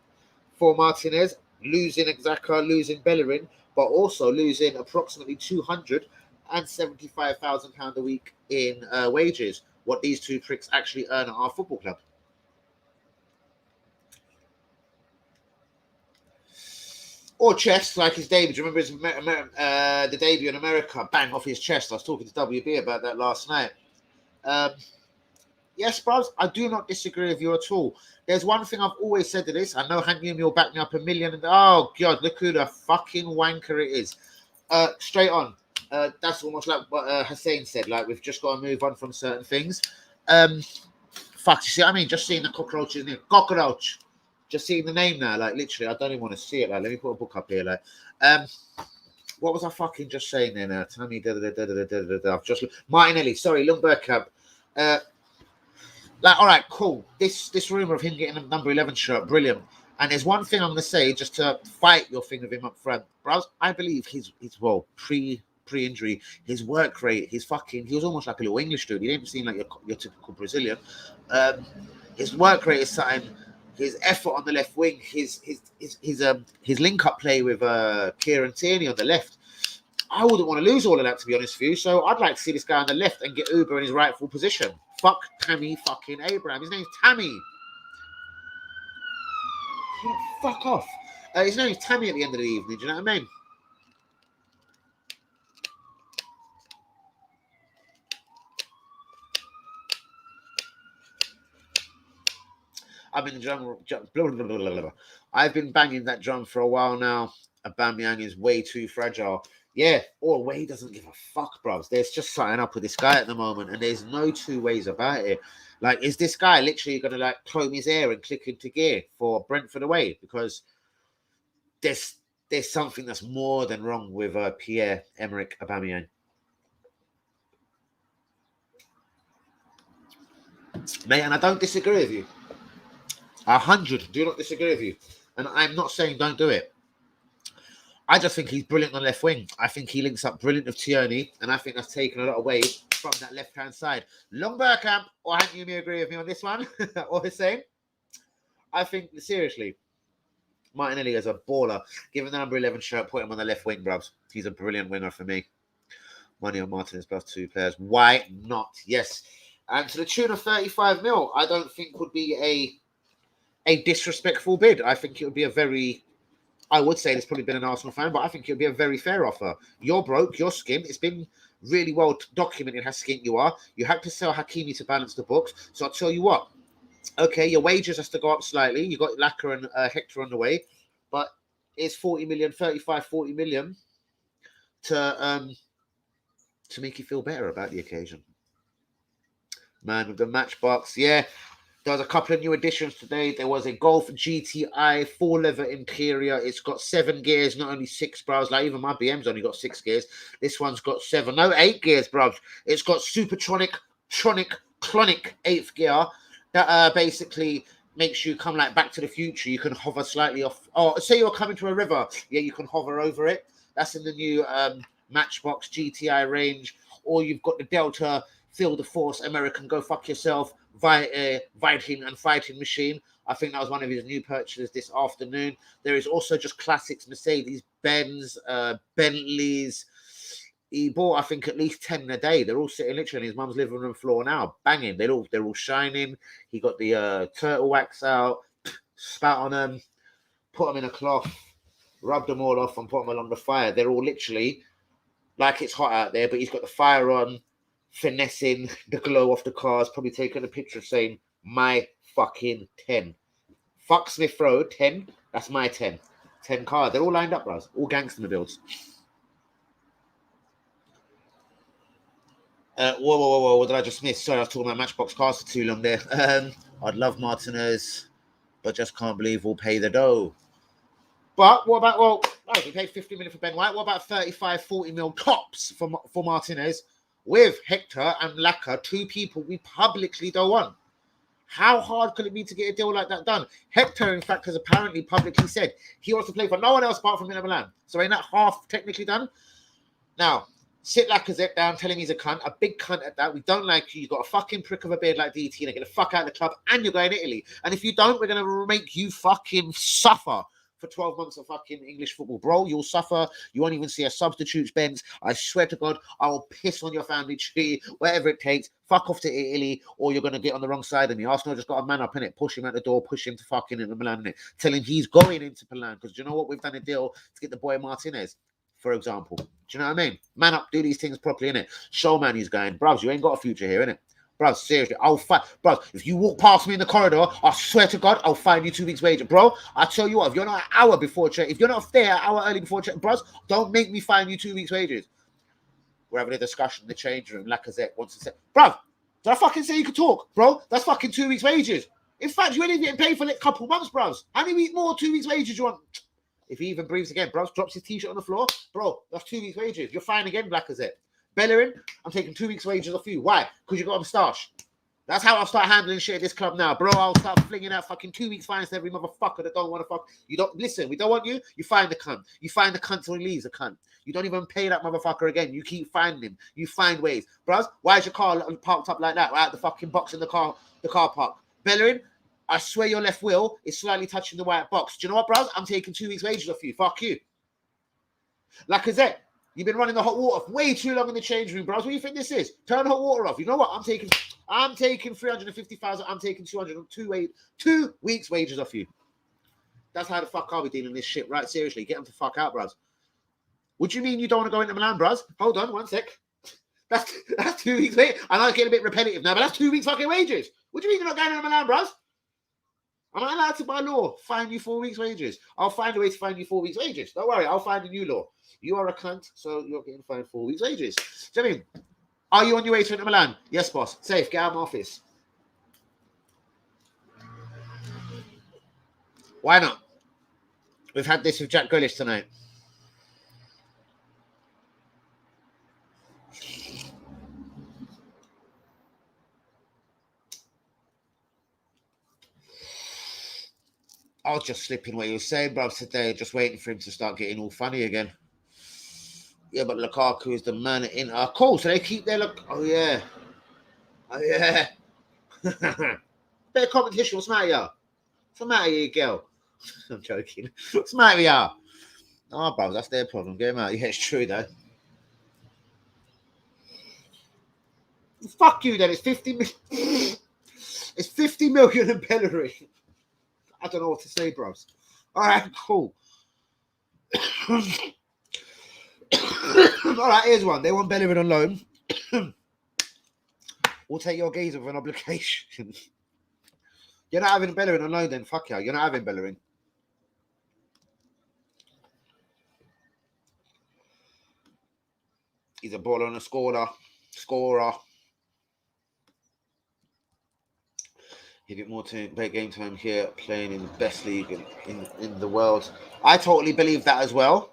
for Martinez, losing Xhaka, losing Bellerin, but also losing approximately £275,000 a week in wages, what these 2 pricks actually earn at our football club. Or chest, like his debut. Do you remember his the debut in America? Bang, off his chest. I was talking to WB about that last night. Yes, bros, I do not disagree with you at all. There's one thing I've always said to this. I know Hanyum, you'll back me up a million. Oh, God, look who the fucking wanker it is. Straight on. That's almost like what Hussein said. Like, we've just got to move on from certain things. Fuck, you see what I mean? Just seeing the cockroach in there. Cockroach. Just seeing the name now. Like, literally, I don't even want to see it. Like, let me put a book up here. Like, what was I fucking just saying there now? Tell me. I've just... Martinelli. Sorry, Lundberg. Like, all right, cool. This rumor of him getting a number 11 shirt, brilliant. And there's one thing I'm going to say, just to fight your thing of him up front. Bros, I believe he's well, pre-injury, his work rate, he was almost like a little English dude. He didn't seem like your typical Brazilian. His work rate is something. His effort on the left wing, his link-up play with Kieran Tierney on the left. I wouldn't want to lose all of that, to be honest with you. So I'd like to see this guy on the left and get Uber in his rightful position. Fuck Tammy fucking Abraham. His name's Tammy. Fuck off. His name's Tammy at the end of the evening. Do you know what I mean? I've been I've been banging that drum for a while now. Aubameyang is way too fragile. Yeah, or way doesn't give a fuck, bros. There's just something up with this guy at the moment, and there's no 2 ways about it. Like, is this guy literally going to like comb his hair and click into gear for Brentford away? Because there's something that's more than wrong with Pierre-Emerick Aubameyang. Mate, and I don't disagree with you. 100 do not disagree with you. And I'm not saying don't do it. I just think he's brilliant on the left wing. I think he links up brilliant with Tierney, and I think that's taken a lot away from that left-hand side. Lundberg, or haven't you agree with me on this one? Or the same? I think, seriously, Martinelli is a baller. Give him the number 11 shirt, put him on the left wing, bruvs. He's a brilliant winger for me. Money on Martinez plus 2 players. Why not? Yes. And to the tune of 35 mil, I don't think would be a disrespectful bid. I think it would be a very... I would say there's probably been an Arsenal fan, but I think it would be a very fair offer. You're broke, you're skint. It's been really well documented how skint you are. You had to sell Hakimi to balance the books. So I'll tell you what. Okay, your wages has to go up slightly. You got Laka and Hector on the way, but it's 40 million, 35, 40 million to make you feel better about the occasion. Man of the Matchbox. Yeah. There was a couple of new additions today. There was a Golf GTI 4-leather interior. It's got 7 gears, not only 6, bros. Like even my BM's only got 6 gears. This one's got 7, no 8 gears, bros. It's got clonic 8th gear that basically makes you come like Back to the Future. You can hover slightly off. Oh, say you're coming to a river. Yeah, you can hover over it. That's in the new Matchbox GTI range. Or you've got the Delta Feel the Force American Go Fuck Yourself Viking and Fighting Machine. I think that was one of his new purchases this afternoon. There is also just classics, Mercedes Benz, Bentleys. He bought, I think, at least 10 a day. They're all sitting literally on his mum's living room floor now, banging. They're all shining. He got the turtle wax out, spat on them, put them in a cloth, rubbed them all off, and put them along the fire. They're all literally like it's hot out there, but he's got the fire on, finessing the glow off the cars, probably taking a picture saying, my fucking 10. Fuck Smith Road, 10. That's my 10. 10 cars. They're all lined up, bros. All gangster builds. Whoa. What did I just miss? Sorry, I was talking about Matchbox cars for too long there. I'd love Martinez, but just can't believe we'll pay the dough. But what about, we paid 50 million for Ben White. What about 35, 40 mil tops for Martinez with Hector and Lacazette, 2 people we publicly don't want? How hard could it be to get a deal like that done? Hector, in fact, has apparently publicly said he wants to play for no one else apart from Inter Milan. So ain't that half technically done? Now, sit Lacazette down, tell him he's a cunt, a big cunt at that. We don't like you. You've got a fucking prick of a beard like DT, and get the fuck out of the club, and you're going to Italy. And if you don't, we're going to make you fucking suffer for 12 months of fucking English football. Bro, you'll suffer. You won't even see a substitutes bench. I swear to God, I'll piss on your family tree, whatever it takes. Fuck off to Italy, or you're going to get on the wrong side of me. Arsenal just got a man up in it, push him out the door, push him to fucking Inter Milan in it. Tell him he's going into Milan, because you know what? We've done a deal to get the boy Martinez, for example. Do you know what I mean? Man up, do these things properly, innit? Show man he's going. Bruvs, you ain't got a future here, innit? Bro, seriously, I'll fight. Bro, if you walk past me in the corridor, I swear to God, I'll fine you 2 weeks' wages. Bro, I tell you what, if you're not an hour before check, if you're not there an hour early before check, bros, don't make me fine you 2 weeks' wages. We're having a discussion in the change room. Lacazette wants to say, bro, did I fucking say you could talk? Bro, that's fucking 2 weeks' wages. In fact, you ain't even getting paid for a couple months, bros. How many more 2 weeks' wages you want? If he even breathes again, bros, drops his t-shirt on the floor, bro, that's 2 weeks' wages. You're fine again, Lacazette. Bellerin, I'm taking 2 weeks' wages off you. Why? Because you got a moustache. That's how I'll start handling shit at this club now, bro. I'll start flinging out fucking 2 weeks' fines to every motherfucker that don't want to fuck. You don't listen. We don't want you. You find the cunt. You find the cunt till he leaves the cunt. You don't even pay that motherfucker again. You keep finding him. You find ways, bros. Why is your car parked up like that? Right, the fucking box in the car park. Bellerin, I swear your left wheel is slightly touching the white box. Do you know what, bros? I'm taking 2 weeks' wages off you. Fuck you. Lacazette, you've been running the hot water for way too long in the change room, bros. What do you think this is? Turn the hot water off. You know what? I'm taking 350,000. I'm taking 2 weeks' wages off you. That's how the fuck are we dealing with this shit, right? Seriously, get them to fuck out, bros. What do you mean you don't want to go into Milan, bros? Hold on, 1 sec. That's 2 weeks' wages. I know it's getting a bit repetitive now, but that's 2 weeks' fucking wages. What do you mean you're not going into Milan, bros? I'm not allowed to, by law, fine you 4 weeks' wages. I'll find a way to find you 4 weeks' wages. Don't worry, I'll find a new law. You are a cunt, so you're getting fined 4 weeks' wages. Do you know what I mean? Are you on your way to Inter Milan? Yes, boss. Safe, get out of my office. Why not? We've had this with Jack Grealish tonight. I was just slipping what you were saying, bro, today, just waiting for him to start getting all funny again. Yeah, but Lukaku is the man in our cool, so they keep their look. Oh, yeah. Bit of competition. What's the matter, y'all? What's the matter, you girl? I'm joking. What's the matter, y'all? Oh, bro, that's their problem. Get him out. Yeah, it's true, though. Fuck you, then. It's 50 million. It's 50 million in Bellerin. I don't know what to say, bros. All right, cool. All right, here's one. They want Bellerin on loan. We'll take your gaze with an obligation. You're not having Bellerin on loan, then. Fuck you. You're not having Bellerin. He's a baller and a scorer. You get more game time here, playing in the best league in the world. I totally believe that as well.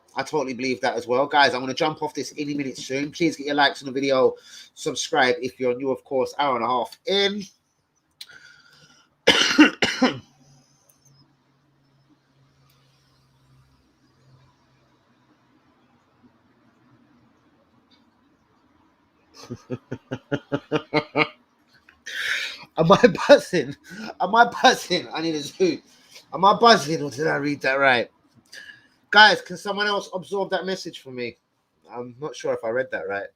Guys, I'm going to jump off this any minute soon. Please get your likes on the video. Subscribe if you're new, of course. Hour and a half in. Am I buzzing? I need a zoom. Am I buzzing or did I read that right? Guys, can someone else absorb that message for me? I'm not sure if I read that right.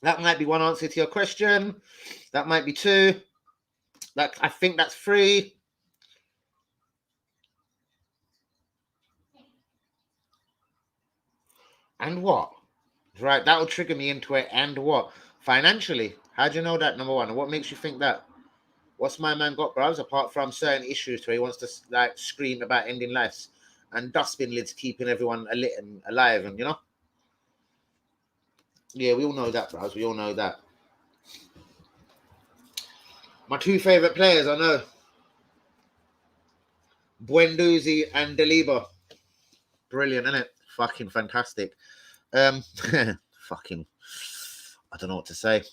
That might be one answer to your question. That might be two. I think that's three. And what? Right, that'll trigger me into it. And what? Financially. How do you know that, number one? And what makes you think that? What's my man got, bros? Apart from certain issues where he wants to like scream about ending lives and dustbin lids keeping everyone lit and alive, and you know? Yeah, we all know that, bros. We all know that. My two favorite players, I know. Buenduzi and Deliba. Brilliant, isn't it? Fucking fantastic. Fucking, I don't know what to say.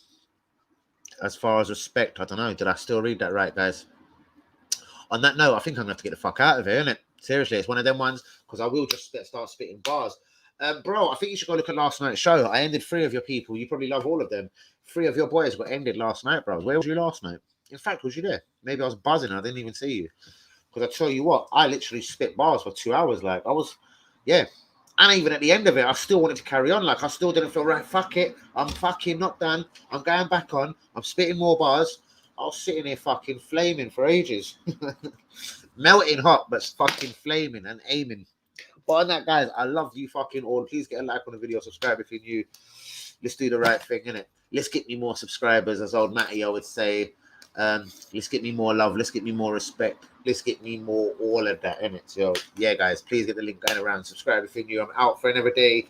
As far as respect, I don't know. Did I still read that right, guys? On that note, I think I'm going to have to get the fuck out of here, innit? Seriously, it's one of them ones, because I will just start spitting bars. Bro, I think you should go look at last night's show. I ended 3 of your people. You probably love all of them. 3 of your boys got ended last night, bro. Where was you last night? In fact, was you there? Maybe I was buzzing and I didn't even see you. Because I tell you what, I literally spit bars for 2 hours. Like, I was, yeah. And even at the end of it, I still wanted to carry on. Like, I still didn't feel, right, fuck it. I'm fucking not done. I'm going back on. I'm spitting more bars. I was sitting here fucking flaming for ages. Melting hot, but fucking flaming and aiming. But on that, guys, I love you fucking all. Please get a like on the video, subscribe if you're new. Let's do the right thing, innit? Let's get me more subscribers, as old Matty would say. Let's get me more love. Let's get me more respect. Let's get me more all of that, innit? So, yeah, guys, please get the link going around. Subscribe if you're new. I'm out for another day.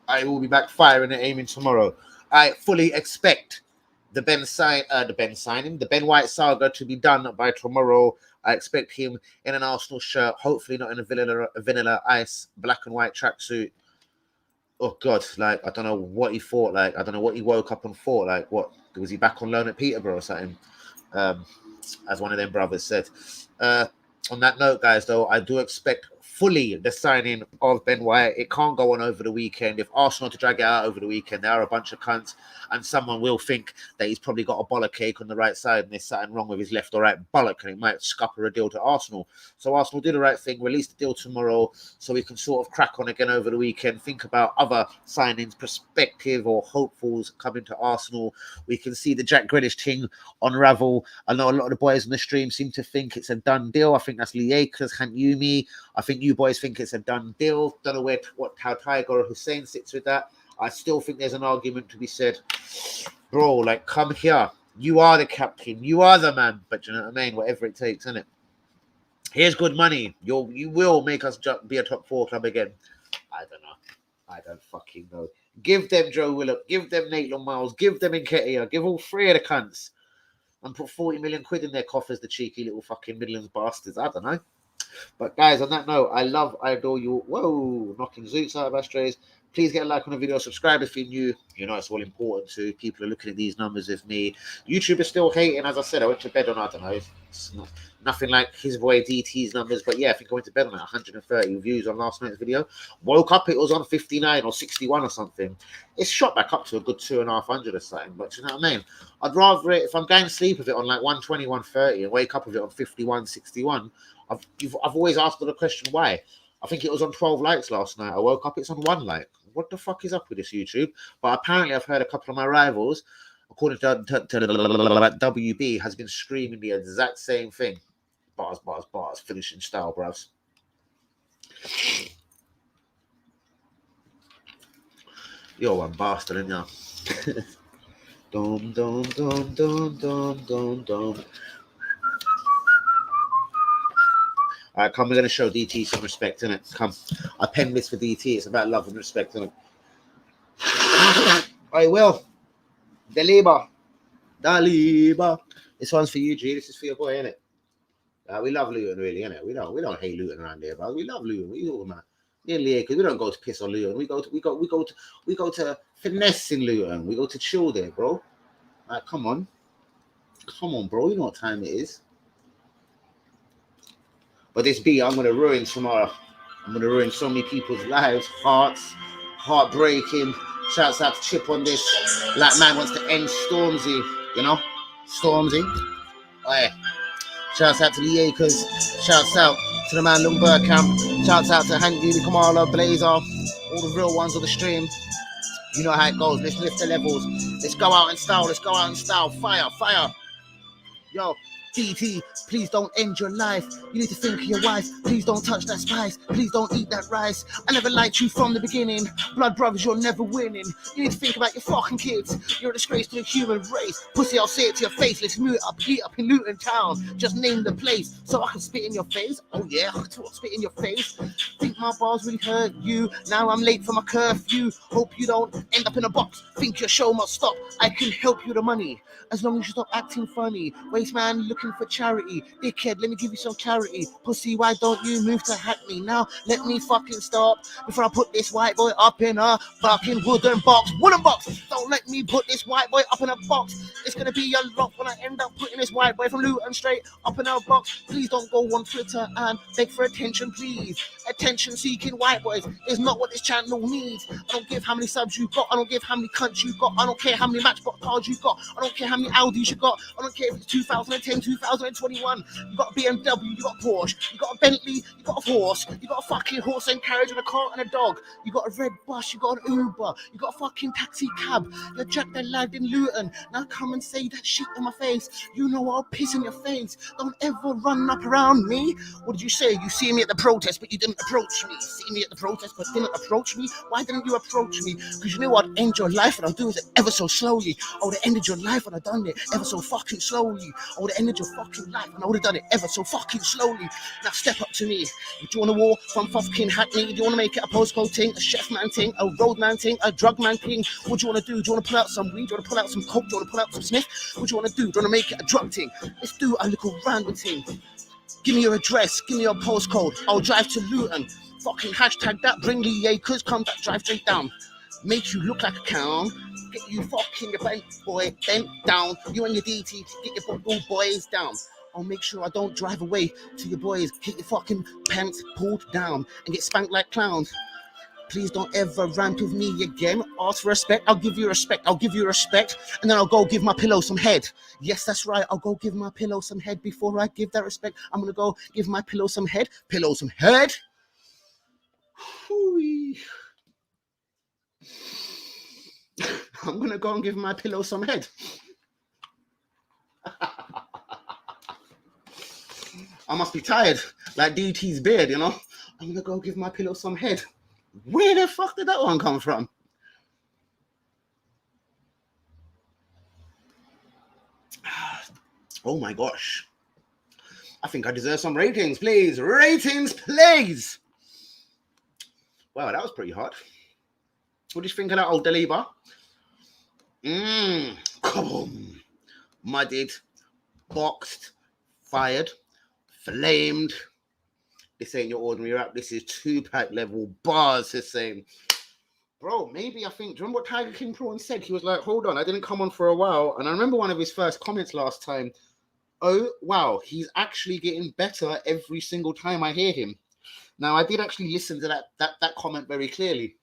I will be back firing and aiming tomorrow. I fully expect the Ben White saga to be done by tomorrow. I expect him in an Arsenal shirt, hopefully not in a vanilla ice black and white tracksuit. Oh God, like I don't know what he thought. Like I don't know what he woke up and thought. Like what was he back on loan at Peterborough or something? As one of them brothers said. On that note, guys, though, I do expect fully the signing of Ben White. It can't go on over the weekend. If Arsenal to drag it out over the weekend, they are a bunch of cunts, and someone will think that he's probably got a bollock cake on the right side and there's something wrong with his left or right bollock, and it might scupper a deal to Arsenal. So Arsenal do the right thing, release the deal tomorrow so we can sort of crack on again over the weekend, think about other signings, prospective or hopefuls coming to Arsenal. We can see the Jack Grealish thing unravel. I know a lot of the boys on the stream seem to think it's a done deal. I think that's Lee Akers, Hant Yumi. I think you boys think it's a done deal. Don't know how Tiger or Hussein sits with that. I still think there's an argument to be said. Bro, like, come here. You are the captain. You are the man. But you know what I mean? Whatever it takes, innit? Here's good money. You will make us be a top 4 club again. I don't know. I don't fucking know. Give them Joe Willop. Give them Maitland Miles. Give them Nketiah. Give all 3 of the cunts. And put 40 million quid in their coffers, the cheeky little fucking Midlands bastards. I don't know. But guys, on that note, I adore you. Whoa, knocking zoots out of ashtrays. Please get a like on the video, subscribe if you're new. You know it's all important too. People are looking at these numbers with me. YouTube is still hating. As I said, I went to bed on, I don't know, it's nothing like his boy DT's numbers. But yeah, I think I went to bed on 130 views on last night's video. Woke up, it was on 59 or 61 or something. It's shot back up to a good 250 or something. But you know what I mean? I'd rather it, if I'm going to sleep with it on like 120, 130 and wake up with it on 51, 61. I've always asked the question why. I think it was on 12 likes last night. I woke up, it's on 1 like. What the fuck is up with this YouTube? But apparently I've heard a couple of my rivals, according to WB, has been screaming the exact same thing. Bars, bars, bars, finishing style, bros. You're one bastard, aren't you? Dum, dum, dum, dum, dum, dum, dum. All right, come. We're going to show DT some respect, innit? Come. I penned this for DT. It's about love and respect, innit? I will. Daliba. This one's for you, G. This is for your boy, innit? We love Luton, really, innit? We don't hate Luton around here, bro. We love Luton. We all, man. Yeah, because we don't go to piss on Luton. We go to finesse in Luton. We go to chill there, bro. Like, come on, bro. You know what time it is. But this beat, I'm gonna ruin tomorrow. I'm gonna ruin so many people's lives, hearts, heartbreaking. Shouts out to Chip on this. Like, man wants to end Stormzy, you know, Stormzy. Oh, yeah. Shouts out to the Acres. Shouts out to the man Lundberg Camp. Shouts out to Hank Didi, Kamala, Blazer, all the real ones on the stream. You know how it goes. Let's lift the levels. Let's go out in style. Fire. Yo, DT, please don't end your life. You need to think of your wife. Please don't touch that spice. Please don't eat that rice. I never liked you from the beginning. Blood brothers, you're never winning. You need to think about your fucking kids. You're a disgrace to the human race. Pussy, I'll say it to your face. Let's meet up in Luton Town. Just name the place so I can spit in your face. Oh yeah, I can spit in your face. Think my bars really hurt you. Now I'm late for my curfew. Hope you don't end up in a box. Think your show must stop. I can help you the money. As long as you stop acting funny. Waste man looking for charity. Dickhead, let me give you some clarity. Pussy, why don't you move to Hackney? Now let me fucking stop before I put this white boy up in a fucking wooden box. Don't let me put this white boy up in a box. It's gonna be a lot when I end up putting this white boy from Luton straight up in a box. Please don't go on Twitter and beg for attention, please. Attention seeking white boys is not what this channel needs. I don't give how many subs you got. I don't give how many cunts you got. I don't care how many matchbox cards you got. I don't care how many Audis you got. I don't care if it's 2010, 2021. You got a BMW, you got a Porsche, you got a Bentley, you got a horse, you got a fucking horse and carriage and a car and a dog. You got a red bus, you got an Uber, you got a fucking taxi cab. You're Jack that lad in Luton. Now come and say that shit in my face. You know I'll piss in your face. Don't ever run up around me. What did you say? You see me at the protest, but you didn't approach me. See me at the protest, but didn't approach me. Why didn't you approach me? Because you know I'd end your life and I'll do it ever so slowly. I would have ended your life and I've done it ever so fucking slowly. I would have ended your fucking life and I would have done it ever so fucking slowly. Now step up to me. Do you want a war from fucking Hackney? Do you want to make it a postcode thing, a chef man thing, a road man thing, a drug man thing? What do you want to do? Do you want to pull out some weed? Do you want to pull out some coke? Do you want to pull out some sniff? What do you want to do? Do you want to make it a drug thing? Let's do a little random thing. Give me your address, give me your postcode. I'll drive to Luton. Fucking hashtag that, bring the acres, come back, drive straight down. Make you look like a clown. Get you fucking your bent boy bent down. You and your DT, get your little boys down. I'll make sure I don't drive away to your boys. Get your fucking pants pulled down and get spanked like clowns. Please don't ever rant with me again. Ask for respect. I'll give you respect. And then I'll go give my pillow some head. Yes, that's right. I'll go give my pillow some head before I give that respect. I'm going to go give my pillow some head. Whoo-wee. I'm going to go and give my pillow some head. I must be tired. Like DT's beard, you know. I'm going to go give my pillow some head. Where the fuck did that one come from? Oh my gosh. I think I deserve some ratings, please. Ratings, please. Wow, that was pretty hot. What do you think of that old Daliba? Kaboom. Mudded, boxed, fired, flamed. This ain't your ordinary rap. This is two-pack level bars. The same, bro. Maybe I think. Do you remember what Tiger King Prawn said? He was like, "Hold on, I didn't come on for a while." And I remember one of his first comments last time. Oh wow, he's actually getting better every single time I hear him. Now I did actually listen to that comment very clearly.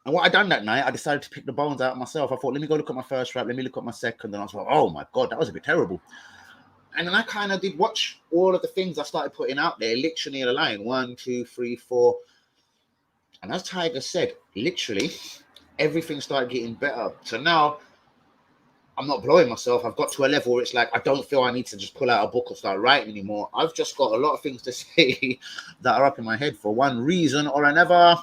And what I done that night, I decided to pick the bones out myself. I thought, let me go look at my first rap. Let me look at my second. And I was like, oh my god, that was a bit terrible. And then I kind of did watch all of the things I started putting out there, literally in a line. 1, 2, 3, 4. And as Tiger said, literally, everything started getting better. So now, I'm not blowing myself. I've got to a level where it's like, I don't feel I need to just pull out a book or start writing anymore. I've just got a lot of things to say that are up in my head for one reason or another.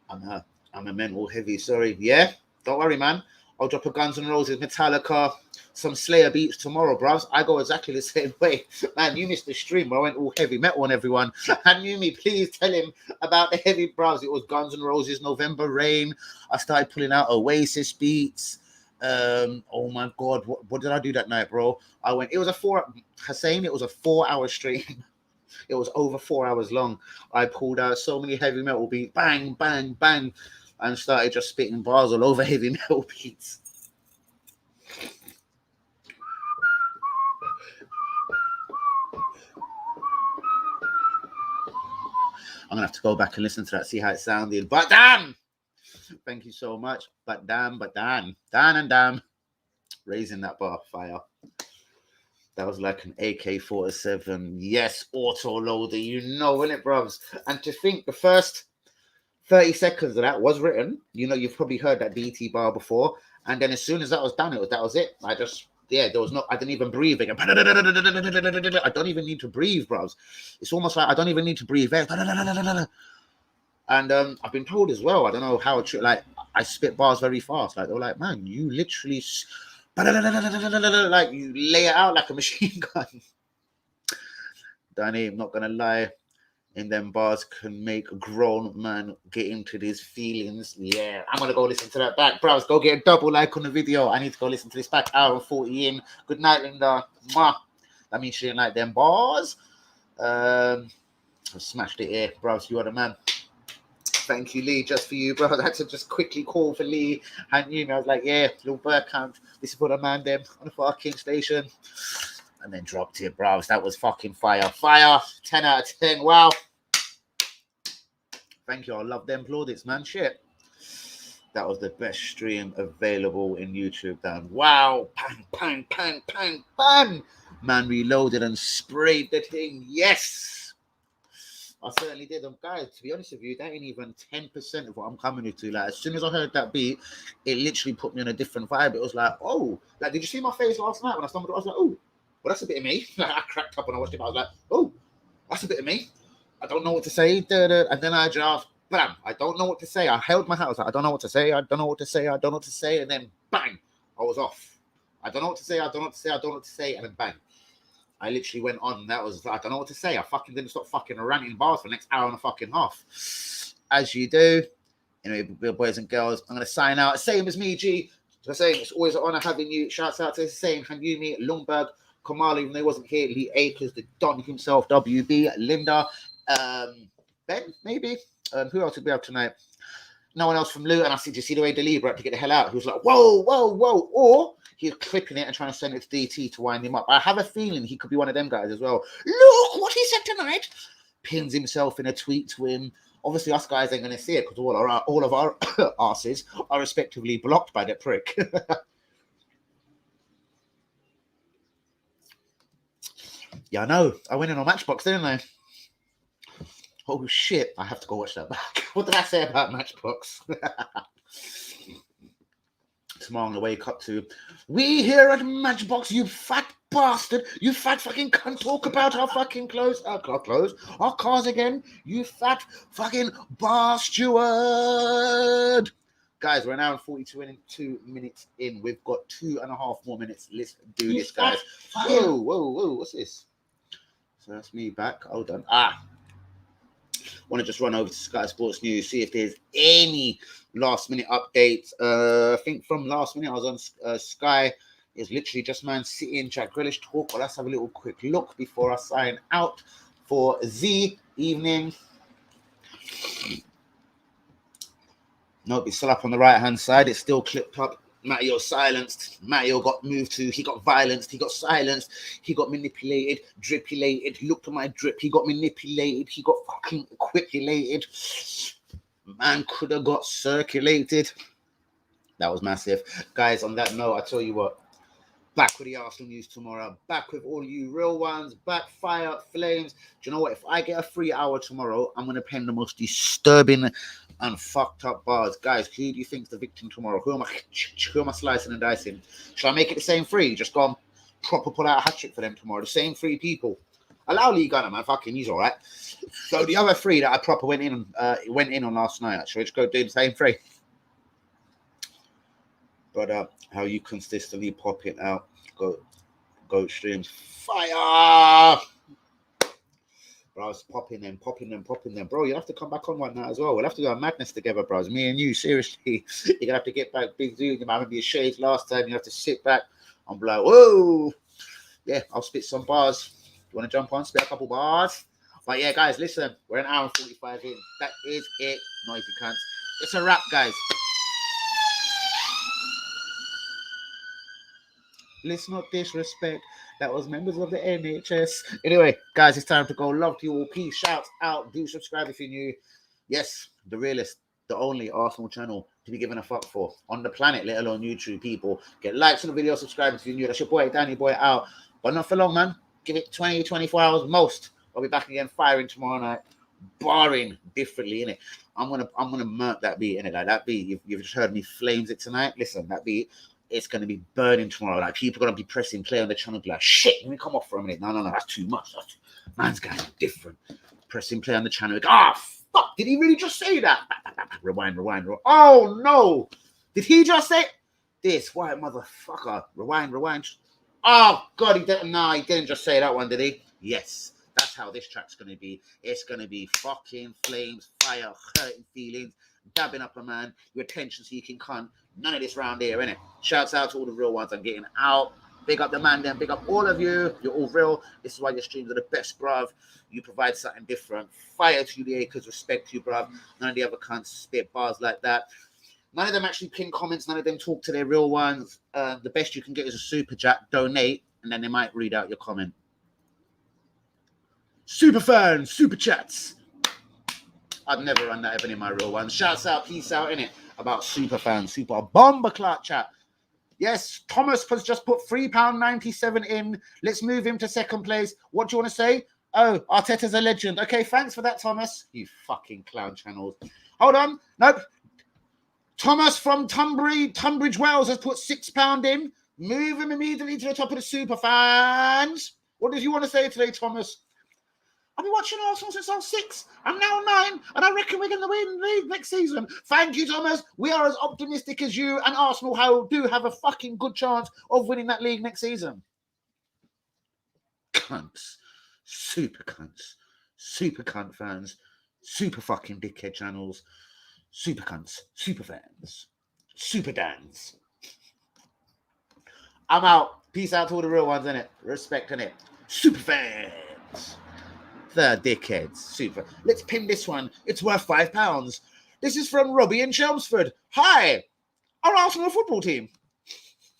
I'm a mental heavy, sorry. Yeah, don't worry, man. I'll drop a Guns N' Roses, Metallica, some Slayer beats tomorrow, bruv. I go exactly the same way. Man, you missed the stream where I went all heavy metal on everyone. And you me, please tell him about the heavy, bruv. It was Guns N' Roses, November Rain. I started pulling out Oasis beats. Oh my God, what did I do that night, bro? It was a 4-hour stream. It was over 4 hours long. I pulled out so many heavy metal beats, bang, bang, bang, and started just spitting bars all over heavy metal beats. I'm gonna have to go back and listen to that, see how it sounded. But damn, thank you so much. But damn, damn, raising that bar fire. That was like an AK-47. Yes, auto loader. You know, innit, bruvs? And to think the first 30 seconds of that was written. You know, you've probably heard that BT bar before. And then as soon as that was done, that was it. I didn't even breathe again. I don't even need to breathe, bros. It's almost like I don't even need to breathe. And I've been told as well, I don't know how, like, I spit bars very fast. Like, they're like, man, you literally, like, you lay it out like a machine gun. Danny, I'm not going to lie. And then bars can make a grown man get into these feelings. Yeah, I'm going to go listen to that back. Bros, go get a double like on the video. I need to go listen to this back. Hour and 40 in. Good night, Linda. Mwah. That means she didn't like them bars. I smashed it here. Bros, you are the man. Thank you, Lee, just for you, bro. I had to just quickly call for Lee. And you know, I was like, yeah, little bird count. This is for the man them on the fucking station. And then dropped it, bros. That was fucking fire. Fire. 10 out of 10. Wow. Thank you. I love them plaudits, man. Shit. That was the best stream available in YouTube. Dan. Wow. Bang, bang, bang, bang, bang. Man reloaded and sprayed the thing. Yes. I certainly did. Guys, to be honest with you, that ain't even 10% of what I'm coming to. Like, as soon as I heard that beat, it literally put me on a different vibe. It was like, oh, like, did you see my face last night when I stumbled? I was like, oh, well, that's a bit of me. Like, I cracked up when I watched it. I was like, oh, that's a bit of me. I don't know what to say. And then I just, bam, I don't know what to say. I held my hat. I was like, I don't know what to say. I don't know what to say. I don't know what to say. And then bang, I was off. I don't know what to say. I don't know what to say. I don't know what to say. And then bang. I literally went on. That was, I don't know what to say. I fucking didn't stop fucking ranting bars for the next hour and a fucking half. As you do. Anyway, boys and girls, I'm going to sign out. Same as me, G. Just saying, it's always an honor having you. Shouts out to the same Hanyumi, Lundberg, Kamala, even though he wasn't here. Lee Akers, the Don himself, WB, Linda, Ben, maybe. Who else did we have tonight? No one else from Lou. And I said, you see the way Deliberate had to get the hell out? He was like, whoa, whoa, whoa. Or he's clipping it and trying to send it to DT to wind him up. I have a feeling he could be one of them guys as well. Look what he said tonight. Pins himself in a tweet to him. Obviously, us guys ain't going to see it because all of our asses are respectively blocked by that prick. Yeah, I know. I went in on Matchbox, didn't I? Oh, shit. I have to go watch that back. What did I say about Matchbox? Tomorrow I'm going to wake up to, we here at Matchbox, you fat bastard. You fat fucking cunt. Talk about our fucking clothes. Our clothes. Our cars again. You fat fucking bar steward. Guys, we're now 42 minutes in. We've got 2.5 more minutes. Let's do this, guys. Whoa, whoa, whoa. What's this? So that's me back. Hold on. Want to just run over to Sky Sports News, see if there's any last minute updates. I think from last minute I was on Sky. It's literally just Man City and Jack Grealish talk. But let's have a little quick look before I sign out for the evening. Nope, it's still up on the right hand side. It's still clipped up. Matteo silenced. Matteo got moved to. He got violenced. He got silenced. He got manipulated. Dripulated. Looked at my drip. He got manipulated. He got fucking equipulated. Man could have got circulated. That was massive. Guys, on that note, I tell you what. Back with the Arsenal news tomorrow. Back with all you real ones. Back fire, flames. Do you know what? If I get a free hour tomorrow, I'm going to pen the most disturbing and fucked up bars. Guys, who do you think's the victim tomorrow? Who am I slicing and dicing? Shall I make it the same three? Just go and proper pull out a hat trick for them tomorrow. The same 3 people. Allow Lee Gunner, man. Fucking, he's all right. So the other 3 that I proper went in on last night. Shall we just go do the same 3? brother, how you consistently pop it out. Goat streams. Fire! Bro, I was popping them. Bro, you'll have to come back on one now as well. We'll have to go on madness together, bros. Me and you, seriously. You're going to have to get back, big dude. You might have to be ashamed last time. You have to sit back. I'm like, whoa. Yeah, I'll spit some bars. You want to jump on? Spit a couple bars? But yeah, guys, listen. We're an hour and 45 in. That is it. Noisy cunts. It's a wrap, guys. Let's not disrespect. That was members of the NHS. Anyway, guys, it's time to go. Love to you all. Peace. Shout out. Do subscribe if you're new. Yes, the realest, the only Arsenal channel to be given a fuck for on the planet, let alone YouTube. People get likes on the video, subscribe if you're new. That's your boy, Danny Boy, out. But not for long, man. Give it 20, 24 hours most. I'll be back again firing tomorrow night. Barring differently, innit? I'm gonna murk that beat, innit? Like that beat, you've just heard me flames it tonight. Listen, that beat, it's going to be burning tomorrow. Like, people are going to be pressing play on the channel, be like, shit, let me come off for a minute. No, that's too much. Man's going different. Pressing play on the channel. Like, fuck, did he really just say that? Rewind. Oh, no. Did he just say this? White motherfucker. Rewind. Oh, God, he didn't just say that one, did he? Yes. That's how this track's going to be. It's going to be fucking flames, fire, hurting feelings, dabbing up a man, your attention so you can cunt. None of this round here, innit? Shouts out to all the real ones I'm getting out. Big up the man then. Big up all of you. You're all real. This is why your streams are the best, bruv. You provide something different. Fire to the acres. Respect to you, bruv. None of the other cunts spit bars like that. None of them actually pin comments. None of them talk to their real ones. The best you can get is a super chat. Donate. And then they might read out your comment. Super fans. Super chats. I'd never run that even in my real ones. Shouts out. Peace out, innit? About super fans, super bomber clock chat. Yes, Thomas has just put £3.97 in. Let's move him to second place. What do you want to say? Oh, Arteta's a legend. Okay, thanks for that, Thomas. You fucking clown channels. Hold on. Nope. Thomas from Tunbridge Wells has put £6 in. Move him immediately to the top of the super fans. What did you want to say today, Thomas? I've been watching Arsenal since I was 6. I'm now 9, and I reckon we're going to win the league next season. Thank you, Thomas. We are as optimistic as you, and Arsenal do have a fucking good chance of winning that league next season. Cunts. Super cunts. Super cunt fans. Super fucking dickhead channels. Super cunts. Super fans. Super Dans. I'm out. Peace out to all the real ones, innit? Respect, innit? Super fans. The dickheads. Super. Let's pin this one. It's worth £5. This is from Robbie in Chelmsford. Hi. Our Arsenal football team.